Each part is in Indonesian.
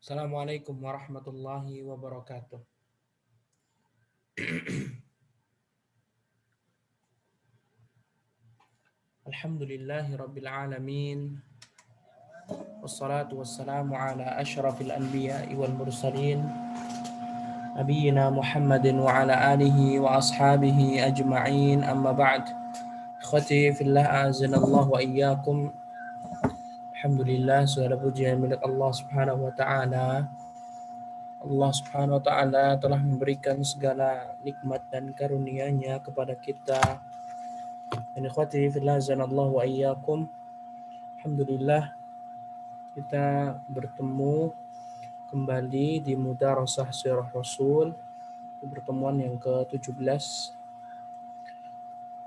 Assalamualaikum warahmatullahi wabarakatuh. Alhamdulillahi rabbil alamin. Wassalatu wassalamu ala asyrafil anbiya'i wal mursalin. Nabiyyina Muhammadin wa ala alihi wa ashabihi ajma'in. Amma ba'd. Ikhwati fillah a'azinallahu wa iyyakum. Alhamdulillah, segala pujian milik Allah Subhanahu wa taala. Allah Subhanahu wa taala telah memberikan segala nikmat dan karunia-Nya kepada kita. Dan ikhwati fillah azanallahu wa iyyakum. Alhamdulillah kita bertemu kembali di Mudarasah Sirah Rasul, pertemuan yang ke-17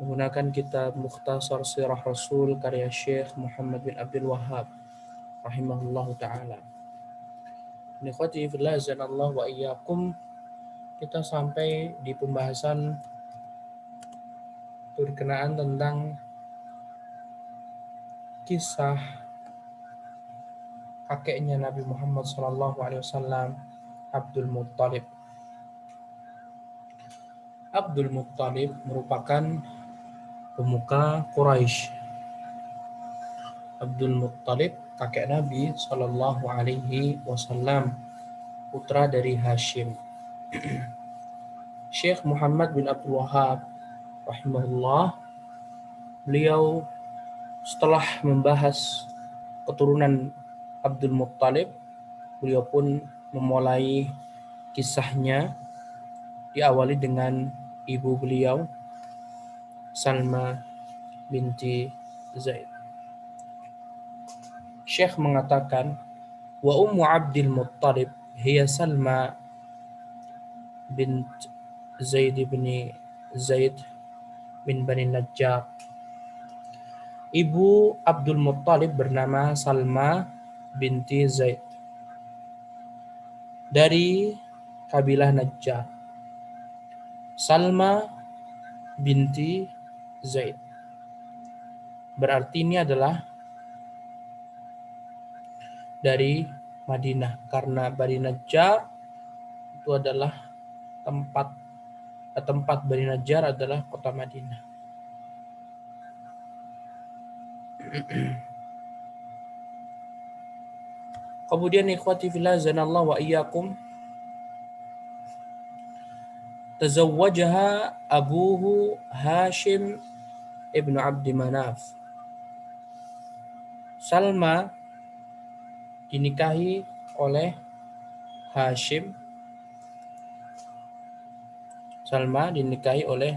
menggunakan kitab Mukhtasar Sirah Rasul karya Syekh Muhammad bin Abdul Wahhab rahimahullahu taala. Dan ikhwati fillah azanallahu wa iyyakum, kita sampai di pembahasan berkenaan tentang kisah kakeknya Nabi Muhammad SAW, Abdul Muttalib. Abdul Muttalib merupakan pemuka Quraisy. Abdul Muttalib kakek Nabi SAW, putra dari Hashim. Syekh Muhammad bin Abdul Wahhab rahimahullah, beliau setelah membahas keturunan Abdul Muttalib, beliau pun memulai kisahnya diawali dengan ibu beliau Salma binti Zaid. Syekh mengatakan, wa ummu Abdul Muttalib hiya Salma bint Zaid bin Zaid bin Bani Najjar. Ibu Abdul Muttalib bernama Salma binti Zaid dari kabilah Najjar. Salma binti Zaid berarti ini adalah dari Madinah, karena Bani Najjar itu adalah tempat Bani Najjar adalah kota Madinah. Kemudian ikhwati fillah zanallahu wa iyyakum, tazawwajaha abuhu Hashim ibnu Abdi Manaf. Salma dinikahi oleh Hashim. Salma dinikahi oleh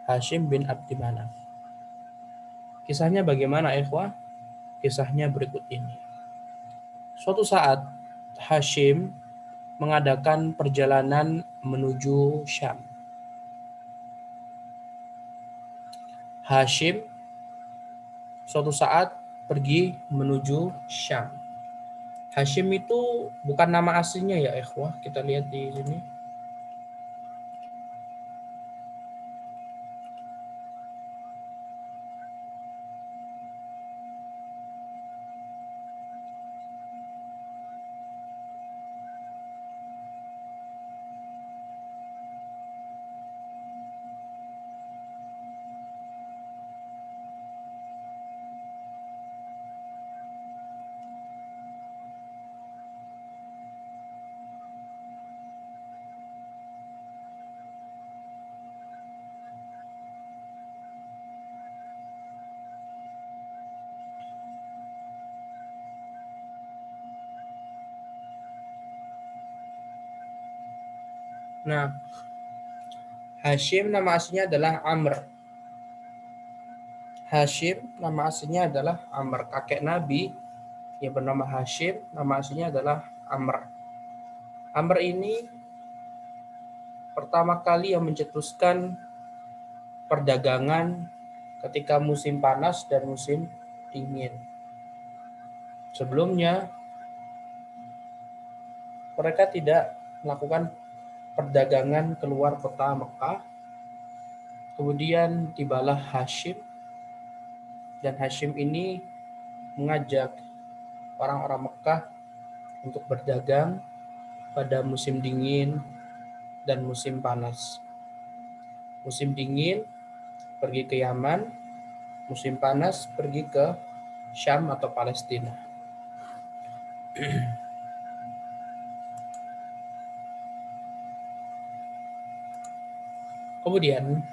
Hashim bin Abdi Manaf. Kisahnya bagaimana, ikhwah? Kisahnya berikut ini. Suatu saat Hashim mengadakan perjalanan menuju Syam. Hashim suatu saat pergi menuju Syam. Hashim itu bukan nama aslinya ya, ikhwah. Kita lihat di sini. Nah, Hashim nama aslinya adalah Amr. Hashim nama aslinya adalah Amr. Kakek Nabi yang bernama Hashim, nama aslinya adalah Amr. Amr ini pertama kali yang mencetuskan perdagangan ketika musim panas dan musim dingin. Sebelumnya mereka tidak melakukan perdagangan keluar kota Mekah. Kemudian tibalah Hashim, dan Hashim ini mengajak orang-orang Mekah untuk berdagang pada musim dingin dan musim panas. Musim dingin pergi ke Yaman, musim panas pergi ke Syam atau Palestina. Kemudian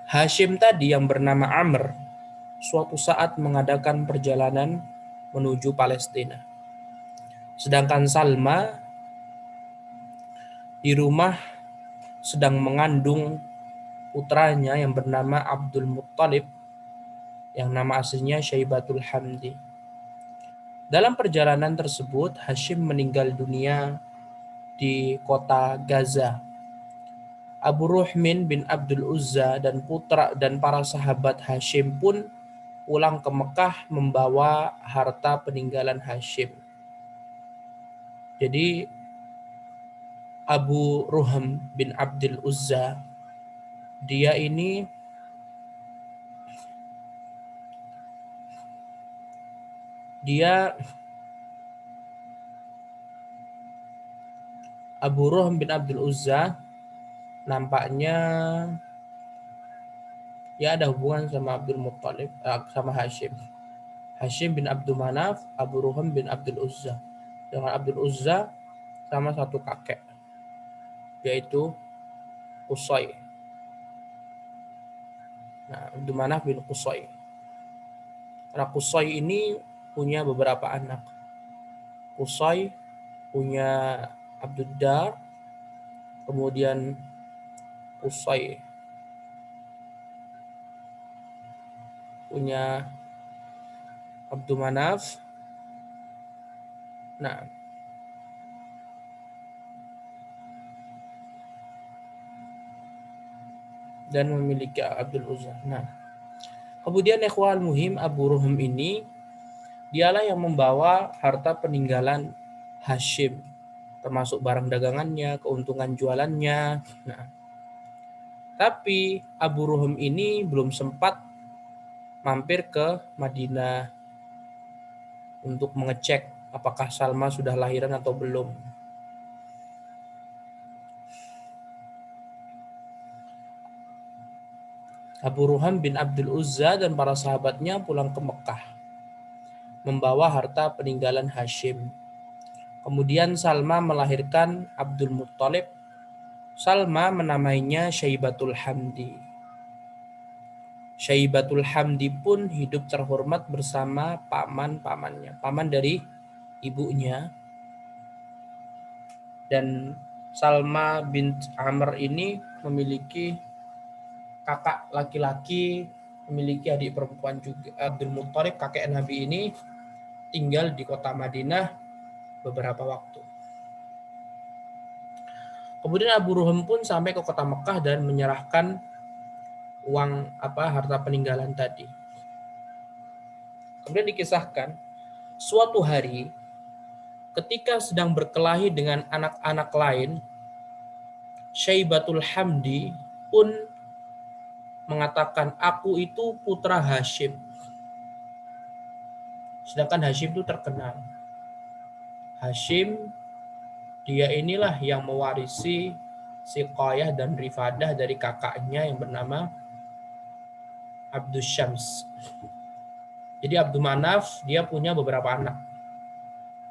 Hashim tadi yang bernama Amr suatu saat mengadakan perjalanan menuju Palestina. Sedangkan Salma di rumah sedang mengandung putranya yang bernama Abdul Muttalib yang nama aslinya Syaibatul Hamdi. Dalam perjalanan tersebut Hashim meninggal dunia di kota Gaza. Abu Ruhmin bin Abdul Uzza dan putra dan para sahabat Hashim pun pulang ke Mekah membawa harta peninggalan Hashim. Jadi Abu Ruhm bin Abdul Uzza dia ini Abu Ruhm bin Abdul Uzza nampaknya ya ada hubungan sama Abdul Muttalib, sama Hashim. Hashim bin Abdul Manaf, Abu Ruhm bin Abdul Uzza. Dengan Abdul Uzza sama satu kakek, yaitu Qusay. Nah, Abdul Manaf bin Qusay. Karena Qusay ini punya beberapa anak. Qusay punya Abdul Dar, kemudian Qusay punya Abdul Manaf. Nah, dan memiliki Abdul Uzza. Nah, kemudian ikhwal muhim Abu Ruhm ini dialah yang membawa harta peninggalan Hashim, termasuk barang dagangannya, keuntungan jualannya. Nah, tapi Abu Ruhm ini belum sempat mampir ke Madinah untuk mengecek apakah Salma sudah lahiran atau belum. Abu Ruham bin Abdul Uzza dan para sahabatnya pulang ke Mekah membawa harta peninggalan Hashim. Kemudian Salma melahirkan Abdul Muttalib. Salma menamainya Syaibatul Hamdi. Syaibatul Hamdi pun hidup terhormat bersama paman-pamannya, paman dari ibunya. Dan Salma bin Amr ini memiliki kakak laki-laki, memiliki adik perempuan juga. Abdul Muttalib, kakek Nabi ini tinggal di kota Madinah beberapa waktu. Kemudian Abu Ruhm pun sampai ke kota Mekah dan menyerahkan harta peninggalan tadi. Kemudian dikisahkan suatu hari ketika sedang berkelahi dengan anak-anak lain, Syaibatul Hamdi pun mengatakan, aku itu putra Hashim. Sedangkan Hashim itu terkenal. Hashim dia inilah yang mewarisi Siqayah dan Rifadah dari kakaknya yang bernama Abdus Syams. Jadi Abdul Manaf dia punya beberapa anak.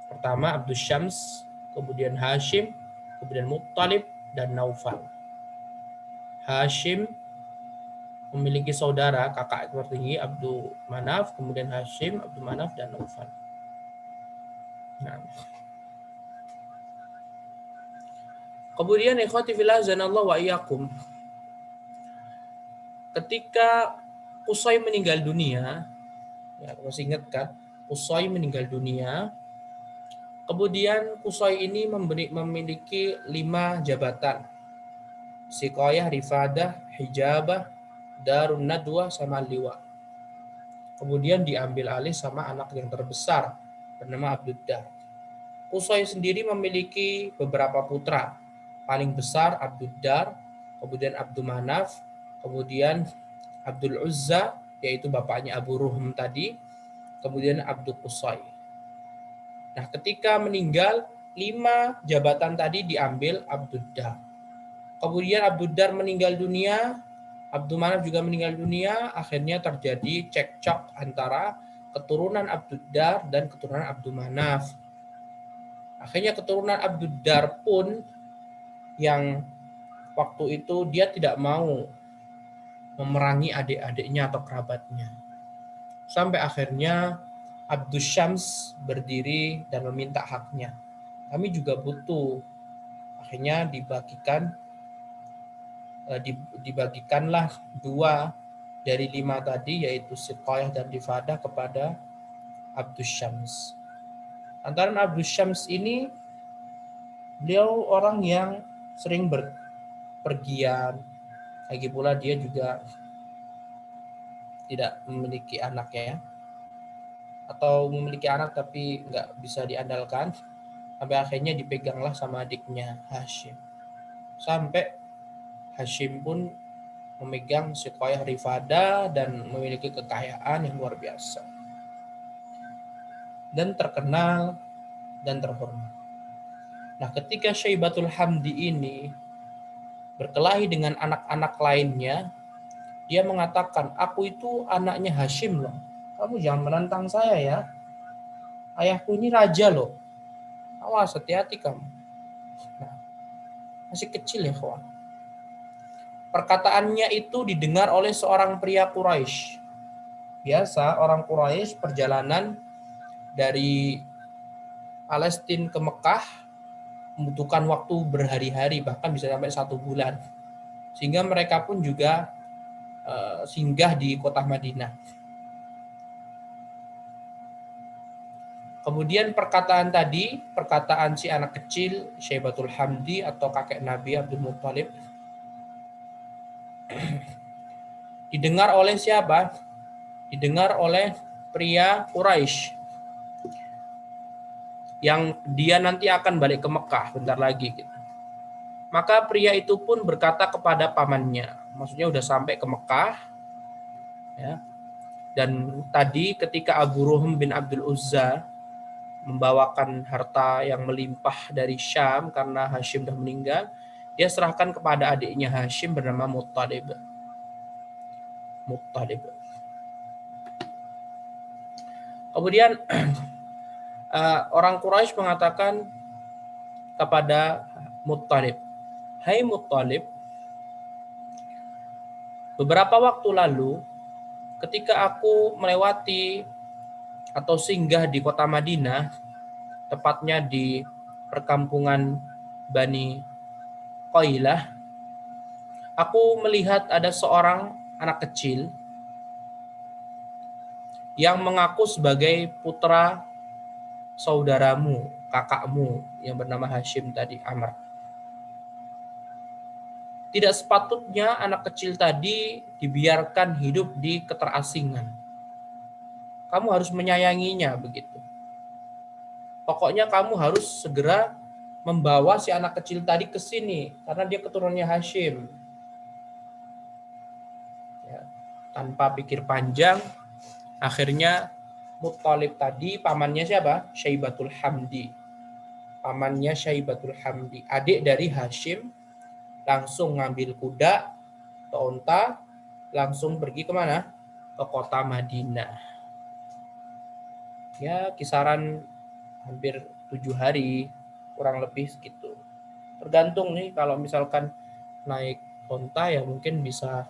Pertama Abdus Syams, kemudian Hashim, kemudian Muttalib dan Naufal. Hashim memiliki saudara kakak tertinggi Abdul Manaf, kemudian Hashim, Abdul Manaf dan Naufal. Nah. Kemudian ikhwati fillah zanallahu wa iyyakum. Ketika Qusay meninggal dunia, ya masih ingat kan? Qusay meninggal dunia. Kemudian Qusay ini memiliki 5 jabatan. Siqayah, Rifadah, Hijabah, Darun Nadwa sama Liwa. Kemudian diambil alih sama anak yang terbesar bernama Abdul Dar. Qusay sendiri memiliki beberapa putra. Paling besar Abdul Dar, kemudian Abdul Manaf, kemudian Abdul Uzza, yaitu bapaknya Abu Ruhm tadi, kemudian Abdul Qusay. Nah, ketika meninggal, 5 jabatan tadi diambil Abduddar. Kemudian Abduddar meninggal dunia, Abdul Manaf juga meninggal dunia, akhirnya terjadi cekcok antara keturunan Abduddar dan keturunan Abdul Manaf. Akhirnya keturunan Abduddar pun yang waktu itu dia tidak mau memerangi adik-adiknya atau kerabatnya. Sampai akhirnya Abdus Syams berdiri dan meminta haknya. Kami juga butuh. Akhirnya dibagikanlah 2 dari 5 tadi, yaitu Siqayah dan Rifadah kepada Abdus Syams. Antara Abdus Syams ini, beliau orang yang sering berpergian. Lagi pula dia juga tidak memiliki anak ya. Atau memiliki anak tapi nggak bisa diandalkan. Sampai akhirnya dipeganglah sama adiknya Hashim. Sampai Hashim pun memegang Siqayah Rifadah dan memiliki kekayaan yang luar biasa. Dan terkenal dan terhormat. Nah, ketika Syaibatul Hamdi ini berkelahi dengan anak-anak lainnya, dia mengatakan, aku itu anaknya Hashim loh. Kamu jangan menantang saya ya. Ayahku ini raja loh. Awas, hati-hati kamu. Nah, masih kecil ya kawan. Perkataannya itu didengar oleh seorang pria Quraisy. Biasa orang Quraisy perjalanan dari Palestina ke Mekah membutuhkan waktu berhari-hari, bahkan bisa sampai 1 bulan. Sehingga mereka pun juga singgah di kota Madinah. Kemudian perkataan si anak kecil, Syaibatul Hamdi atau kakek Nabi Abdul Muttalib, didengar oleh siapa? Didengar oleh pria Quraisy yang dia nanti akan balik ke Mekah bentar lagi. Gitu. Maka pria itu pun berkata kepada pamannya, maksudnya udah sampai ke Mekah, ya. Dan tadi ketika Abu Ruhm bin Abdul Uzza membawakan harta yang melimpah dari Syam karena Hashim sudah meninggal, dia serahkan kepada adiknya Hashim bernama Muttalib. Kemudian orang Quraisy mengatakan kepada Muttalib, "Hai Muttalib, beberapa waktu lalu ketika aku melewati atau singgah di kota Madinah, tepatnya di perkampungan Bani Qailah, aku melihat ada seorang anak kecil yang mengaku sebagai putra saudaramu, kakakmu yang bernama Hashim tadi, Amr. Tidak sepatutnya anak kecil tadi dibiarkan hidup di keterasingan. Kamu harus menyayanginya begitu. Pokoknya kamu harus segera membawa si anak kecil tadi ke sini karena dia keturunannya Hashim." Ya, tanpa pikir panjang, akhirnya Muttalib tadi, pamannya siapa? Syaibatul Hamdi. Pamannya Syaibatul Hamdi, adik dari Hashim, langsung ngambil kuda atau unta, langsung pergi kemana? Ke kota Madinah. Ya, kisaran hampir 7 hari, kurang lebih segitu. Tergantung nih, kalau misalkan naik unta ya mungkin bisa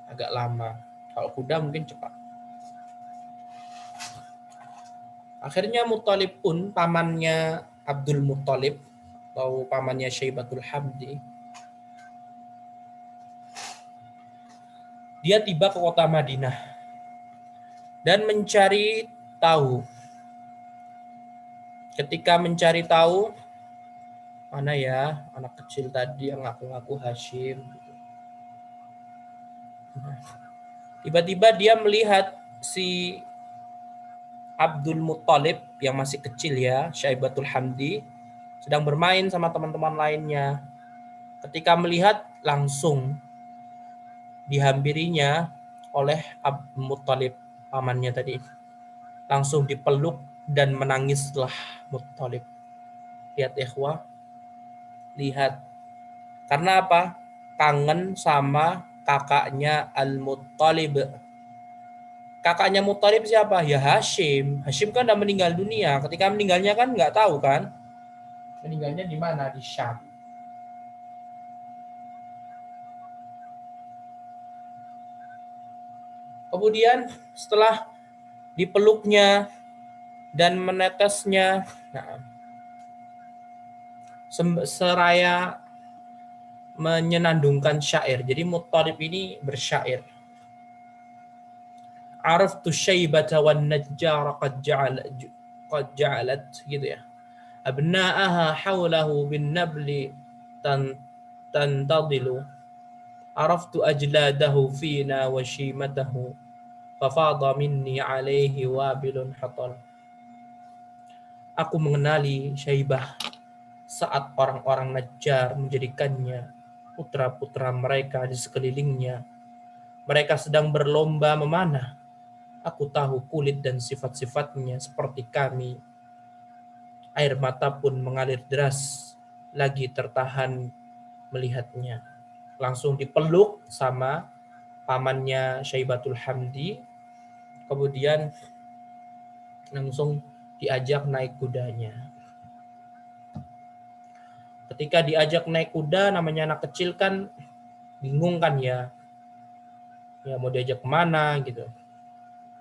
agak lama. Kalau kuda mungkin cepat. Akhirnya Muttalib pun, pamannya Abdul Muttalib atau pamannya Syaibatul Hamdi, dia tiba ke kota Madinah dan mencari tahu. Ketika mencari tahu, mana ya anak kecil tadi yang ngaku-ngaku Hashim. Tiba-tiba dia melihat si Abdul Muttalib yang masih kecil ya, Syaibatul Hamdi, sedang bermain sama teman-teman lainnya. Ketika melihat, langsung dihampirinya oleh Abdul Muttalib, pamannya tadi. Langsung dipeluk dan menangislah Muttalib. Lihat ikhwah, lihat. Karena apa? Kangen sama kakaknya Al-Muttalib. Kakaknya Muttalib siapa? Ya Hashim. Hashim kan udah meninggal dunia. Ketika meninggalnya kan nggak tahu kan? Meninggalnya di mana? Di Syam. Kemudian setelah dipeluknya dan menetesnya, nah, seraya menyenandungkan syair. Jadi Muttalib ini bersyair. Araftu syaibata wan najjar qad ja'alat gitu ya. Abna'aha hawlahu bin nabli tantadilu. Araftu ajladahu fina wa shimatahu fafadha minni alaihi wabilun hatal. Aku mengenali Syaibah saat orang-orang Najjar menjadikannya putra-putra mereka di sekelilingnya. Mereka sedang berlomba memanah. Aku tahu kulit dan sifat-sifatnya seperti kami. Air mata pun mengalir deras, lagi tertahan melihatnya. Langsung dipeluk sama pamannya Syaibatul Hamdi, kemudian langsung diajak naik kudanya. Ketika diajak naik kuda, namanya anak kecil kan bingung kan ya mau diajak kemana gitu.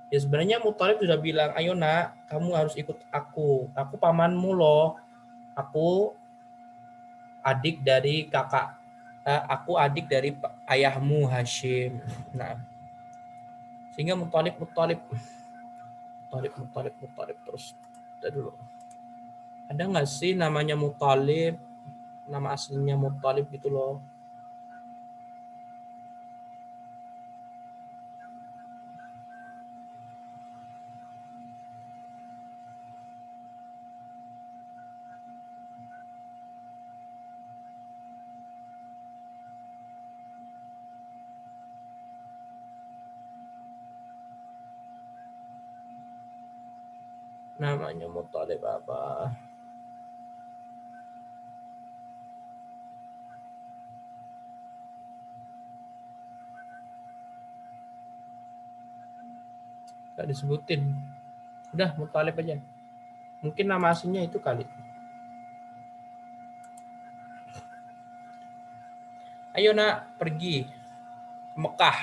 Ya sebenarnya Muthalib sudah bilang, ayo nak, kamu harus ikut aku pamanmu loh, aku adik dari aku adik dari ayahmu Hashim. Nah, sehingga Muthalib terus. Kita dulu. Ada nggak sih namanya Muthalib, nama aslinya Muthalib gitu loh? Namanya Muthalib apa? Gak disebutin. Udah Muthalib aja. Mungkin nama aslinya itu kali. Ayo nak, pergi ke Mekah.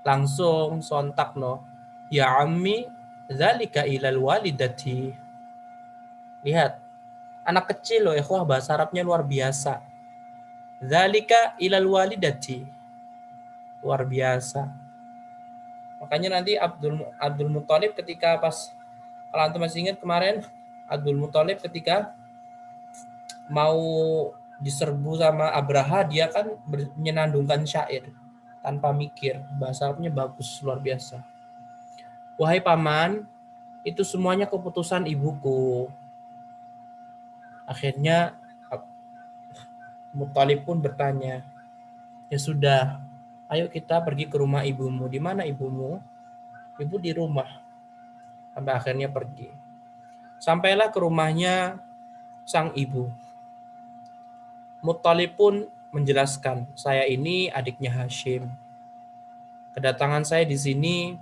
Langsung sontak no. Ya ammi, dzalika ilal walidati. Lihat, anak kecil loh ikhwah, bahasa Arabnya luar biasa. Dzalika ilal walidati. Luar biasa. Makanya nanti Abdul Muthalib ketika pas, kalau antum masih ingat kemarin, Abdul Muthalib ketika mau diserbu sama Abraha, dia kan menyenandungkan syair tanpa mikir. Bahasa Arabnya bagus, luar biasa. Wahai paman, itu semuanya keputusan ibuku. Akhirnya Muthalib pun bertanya, ya sudah, ayo kita pergi ke rumah ibumu. Di mana ibumu? Ibu di rumah. Sampai akhirnya pergi. Sampailah ke rumahnya sang ibu. Muthalib pun menjelaskan, saya ini adiknya Hashim. Kedatangan saya di sini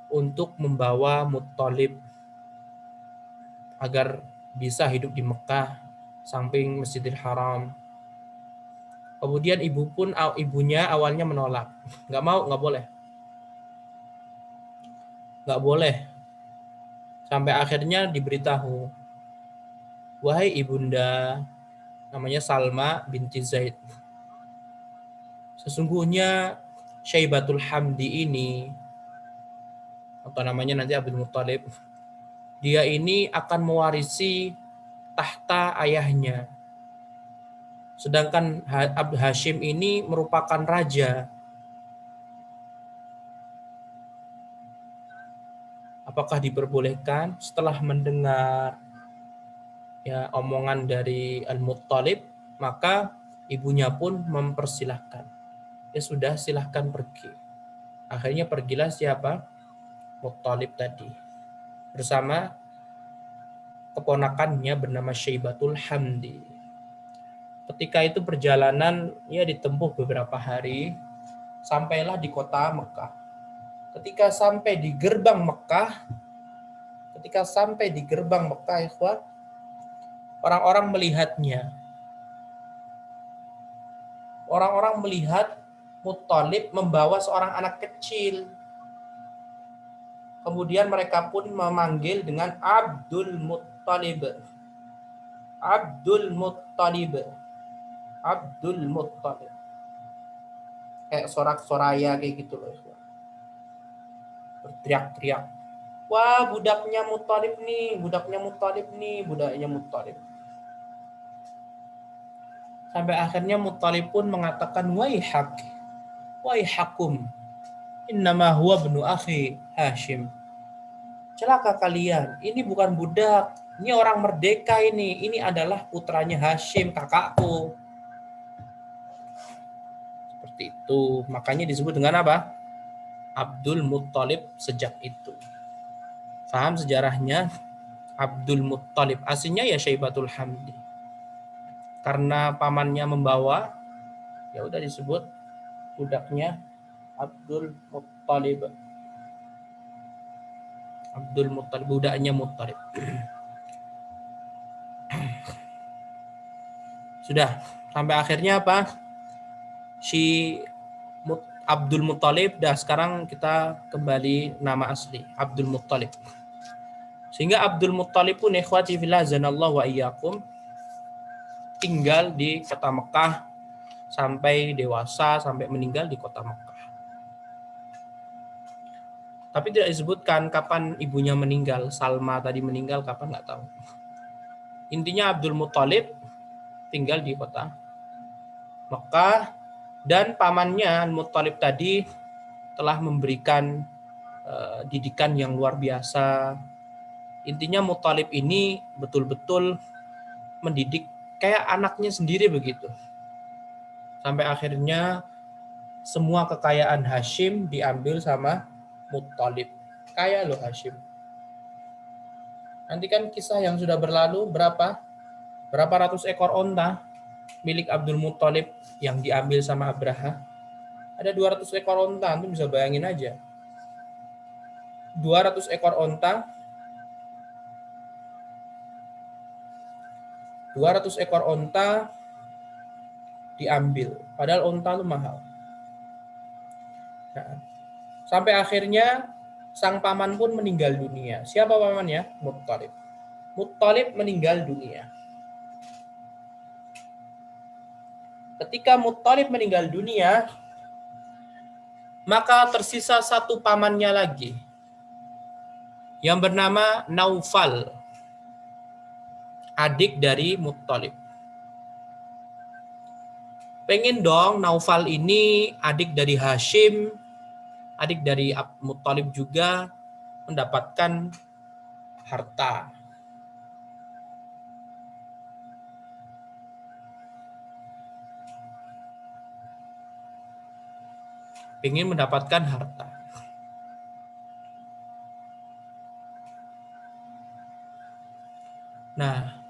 untuk membawa Muthalib agar bisa hidup di Mekah, samping Masjidil Haram. Kemudian ibunya awalnya menolak, nggak mau, nggak boleh. Sampai akhirnya diberitahu, wahai ibunda, namanya Salma binti Zaid, sesungguhnya Syaibatul Hamdi ini, atau namanya nanti Abdul Muthalib, dia ini akan mewarisi tahta ayahnya. Sedangkan Hashim ini merupakan raja. Apakah diperbolehkan? Setelah mendengar ya omongan dari Al-Muttalib, maka ibunya pun mempersilahkan. Ya sudah, silahkan pergi. Akhirnya pergilah siapa? Muttalib tadi. bersama keponakannya bernama Syaibatul Hamdi. Ketika itu perjalanan ya ditempuh beberapa hari, sampailah di kota Mekah. Ketika sampai di gerbang Mekah, ikhwat, orang-orang melihatnya. Orang-orang melihat Muttalib membawa seorang anak kecil. Kemudian mereka pun memanggil dengan Abdul Muttalib. Abdul Muttalib. Abdul Muttalib. Kayak sorak-soraya kayak gitu loh. Berteriak-teriak. Wah, budaknya Muttalib nih. Sampai akhirnya Muttalib pun mengatakan, Waihakum. Innama huwa ibnu akhi Hashim. Celaka kalian, ini bukan budak. Ini orang merdeka ini. Ini adalah putranya Hashim, kakakku. Seperti itu. Makanya disebut dengan apa? Abdul Muttalib sejak itu. Paham sejarahnya? Abdul Muttalib. Aslinya ya Syaibatul Hamdi. Karena pamannya membawa, ya udah disebut budaknya Abdul Muttalib. Abdul Muttalib, budaknya Muttalib. Sudah, sampai akhirnya apa? Si Abdul Muttalib, sekarang kita kembali nama asli, Abdul Muttalib. Sehingga Abdul Muttalib pun ikhwati fillah zanallahu wa iyyakum tinggal di kota Mekah sampai dewasa, sampai meninggal di kota Mekah. Tapi tidak disebutkan kapan ibunya meninggal. Salma tadi meninggal kapan nggak tahu. Intinya Abdul Muttalib tinggal di kota Mekah dan pamannya Al-Muttalib tadi telah memberikan didikan yang luar biasa. Intinya Muttalib ini betul-betul mendidik kayak anaknya sendiri begitu. Sampai akhirnya semua kekayaan Hashim diambil sama Muttalib. Kaya loh Hashim. Nanti kan kisah yang sudah berlalu berapa ratus ekor onta milik Abdul Muttalib yang diambil sama Abraha. Ada 200 ekor onta, antum bisa bayangin aja. 200 ekor onta, 200 ekor onta diambil. Padahal onta itu mahal. Nah, sampai akhirnya sang paman pun meninggal dunia. Siapa pamannya? Muttalib. Muttalib meninggal dunia. Ketika Muttalib meninggal dunia, maka tersisa satu pamannya lagi yang bernama Naufal, adik dari Muttalib. Pengen dong Naufal ini adik dari Hashim, adik dari Muttalib juga mendapatkan harta. Pengen mendapatkan harta. Nah,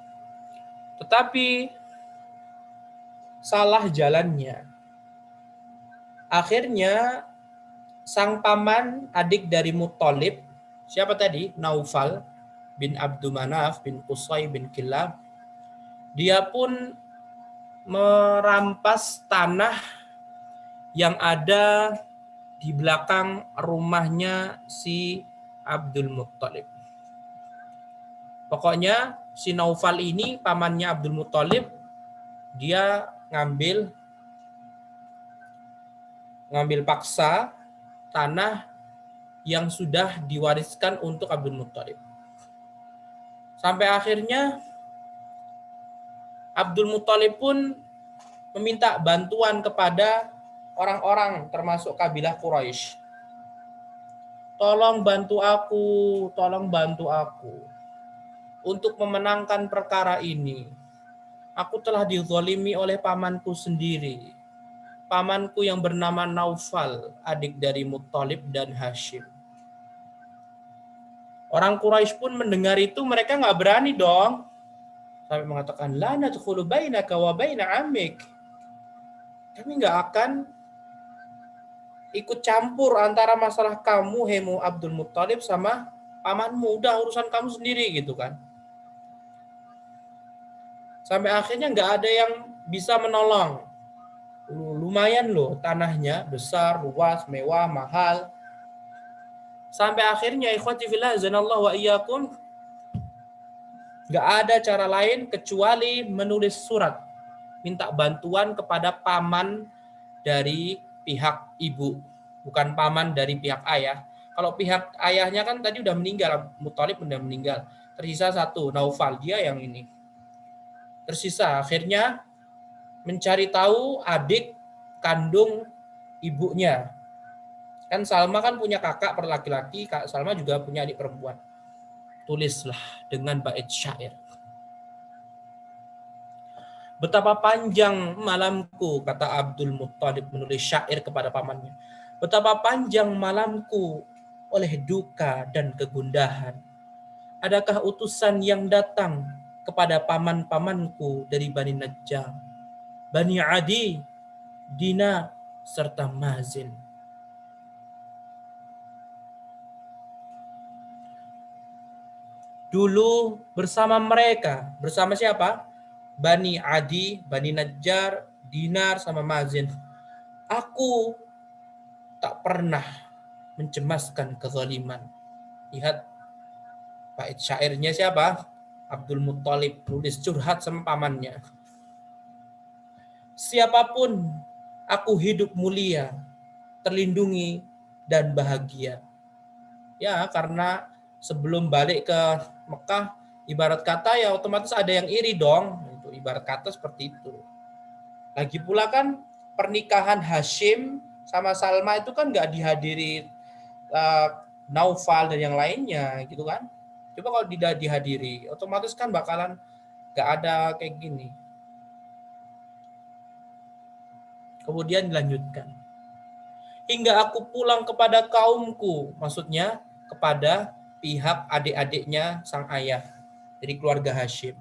tetapi salah jalannya. Akhirnya sang paman adik dari Muttalib, siapa tadi? Naufal bin Abdul Manaf bin Qusay bin Kilab. Dia pun merampas tanah yang ada di belakang rumahnya si Abdul Muttalib. Pokoknya si Naufal ini pamannya Abdul Muttalib, dia ngambil paksa tanah yang sudah diwariskan untuk Abdul Muttalib. Sampai akhirnya Abdul Muttalib pun meminta bantuan kepada orang-orang termasuk kabilah Quraisy. Tolong bantu aku untuk memenangkan perkara ini. Aku telah dizalimi oleh pamanku sendiri. Pamanku yang bernama Naufal, adik dari Muttalib dan Hashim. Orang Quraisy pun mendengar itu, mereka nggak berani dong. Sampai mengatakan, la nadkhulu bainaka wa baina amik. Kami nggak akan ikut campur antara masalah kamu, Hemu Abdul Muttalib, sama pamanmu. Udah urusan kamu sendiri gitu kan. Sampai akhirnya nggak ada yang bisa menolong. Lumayan loh tanahnya, besar, luas, mewah, mahal. Sampai akhirnya ikhwati fillah azanallahu wa iyyakum, nggak ada cara lain kecuali menulis surat minta bantuan kepada paman dari pihak ibu, bukan paman dari pihak ayah. Kalau pihak ayahnya kan tadi udah meninggal, Muthalib udah meninggal. Tersisa satu, Naufal, dia yang ini. Tersisa akhirnya mencari tahu adik kandung ibunya. Kan Salma kan punya kakak laki-laki, Kak Salma juga punya adik perempuan. Tulislah dengan bait syair. Betapa panjang malamku, kata Abdul Muttalib menulis syair kepada pamannya. Betapa panjang malamku oleh duka dan kegundahan. Adakah utusan yang datang kepada paman-pamanku dari Bani Najjar, Bani Adi, Dina, serta Mazin? Dulu bersama mereka, bersama siapa? Bani Adi, Bani Najjar, Dinar, sama Mazin. Aku tak pernah mencemaskan kezaliman. Lihat bait syairnya siapa? Abdul Muttalib tulis curhat sama pamannya. Siapapun aku hidup mulia, terlindungi dan bahagia. Ya, karena sebelum balik ke Mekah, ibarat kata ya otomatis ada yang iri dong. Itu ibarat kata seperti itu. Lagi pula kan pernikahan Hashim sama Salma itu kan nggak dihadiri Naufal dan yang lainnya gitu kan. Coba kalau tidak dihadiri, otomatis kan bakalan nggak ada kayak gini. Kemudian dilanjutkan. Hingga aku pulang kepada kaumku, maksudnya kepada pihak adik-adiknya sang ayah dari keluarga Hashim.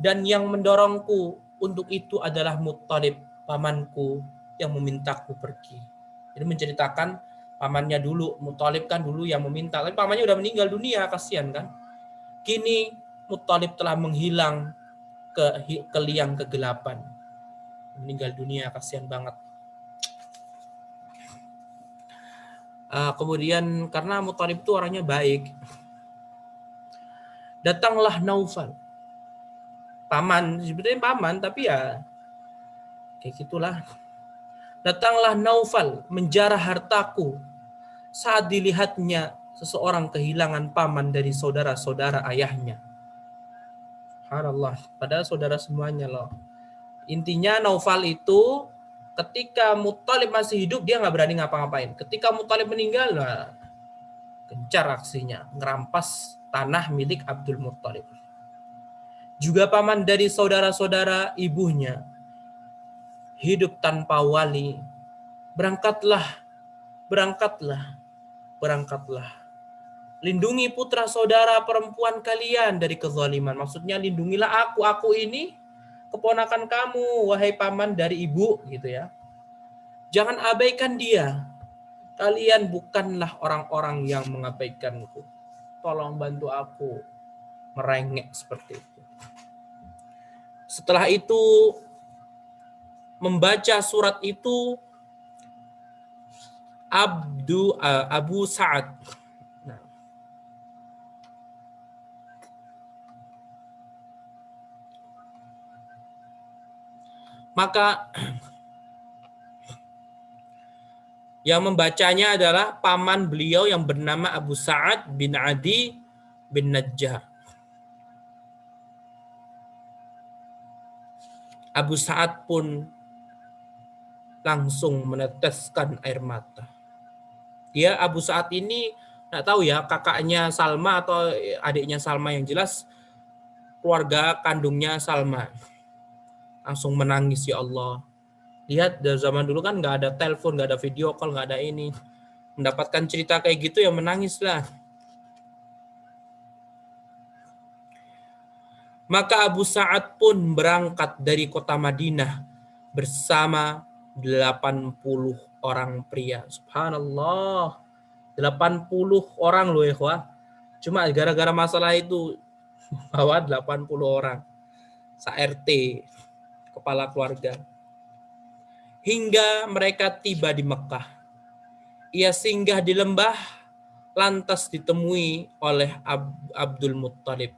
Dan yang mendorongku untuk itu adalah Muttalib, pamanku yang memintaku pergi. Jadi menceritakan pamannya dulu, Muttalib kan dulu yang meminta, tapi pamannya udah meninggal dunia, kasihan kan. Kini Muttalib telah menghilang ke liang kegelapan. Meninggal dunia, kasihan banget. Kemudian karena Muttalib itu orangnya baik, datanglah Naufal, paman, sebetulnya paman tapi ya kayak gitulah. Datanglah Naufal menjarah hartaku saat dilihatnya seseorang kehilangan paman dari saudara-saudara ayahnya. Subhanallah, padahal saudara semuanya loh. Intinya Naufal itu ketika Muttalib masih hidup dia nggak berani ngapa-ngapain. Ketika Muttalib meninggal, nah, gencar aksinya, ngerampas tanah milik Abdul Muttalib. Juga paman dari saudara-saudara ibunya hidup tanpa wali. Berangkatlah, berangkatlah, berangkatlah. Lindungi putra saudara perempuan kalian dari kezaliman. Maksudnya lindungilah aku ini keponakan kamu, wahai paman dari ibu, gitu ya. Jangan abaikan dia. Kalian bukanlah orang-orang yang mengabaikanku. Tolong bantu aku. Merengek seperti itu. Setelah itu, membaca surat itu, Abu Sa'ad. Nah. Maka yang membacanya adalah paman beliau yang bernama Abu Sa'ad bin Adi bin Najjar. Abu Sa'ad pun langsung meneteskan air mata. Dia Abu Sa'ad ini nggak tahu ya kakaknya Salma atau adiknya Salma, yang jelas keluarga kandungnya Salma. Langsung menangis, ya Allah. Lihat dari zaman dulu kan nggak ada telepon, nggak ada video call, nggak ada ini. Mendapatkan cerita kayak gitu ya menangis lah. Maka Abu Sa'ad pun berangkat dari kota Madinah bersama 80 orang pria. Subhanallah. 80 orang loh ikhwah. Cuma gara-gara masalah itu bawa 80 orang. Sa-RT, kepala keluarga. Hingga mereka tiba di Mekah. Ia singgah di lembah, lantas ditemui oleh Abdul Muttalib.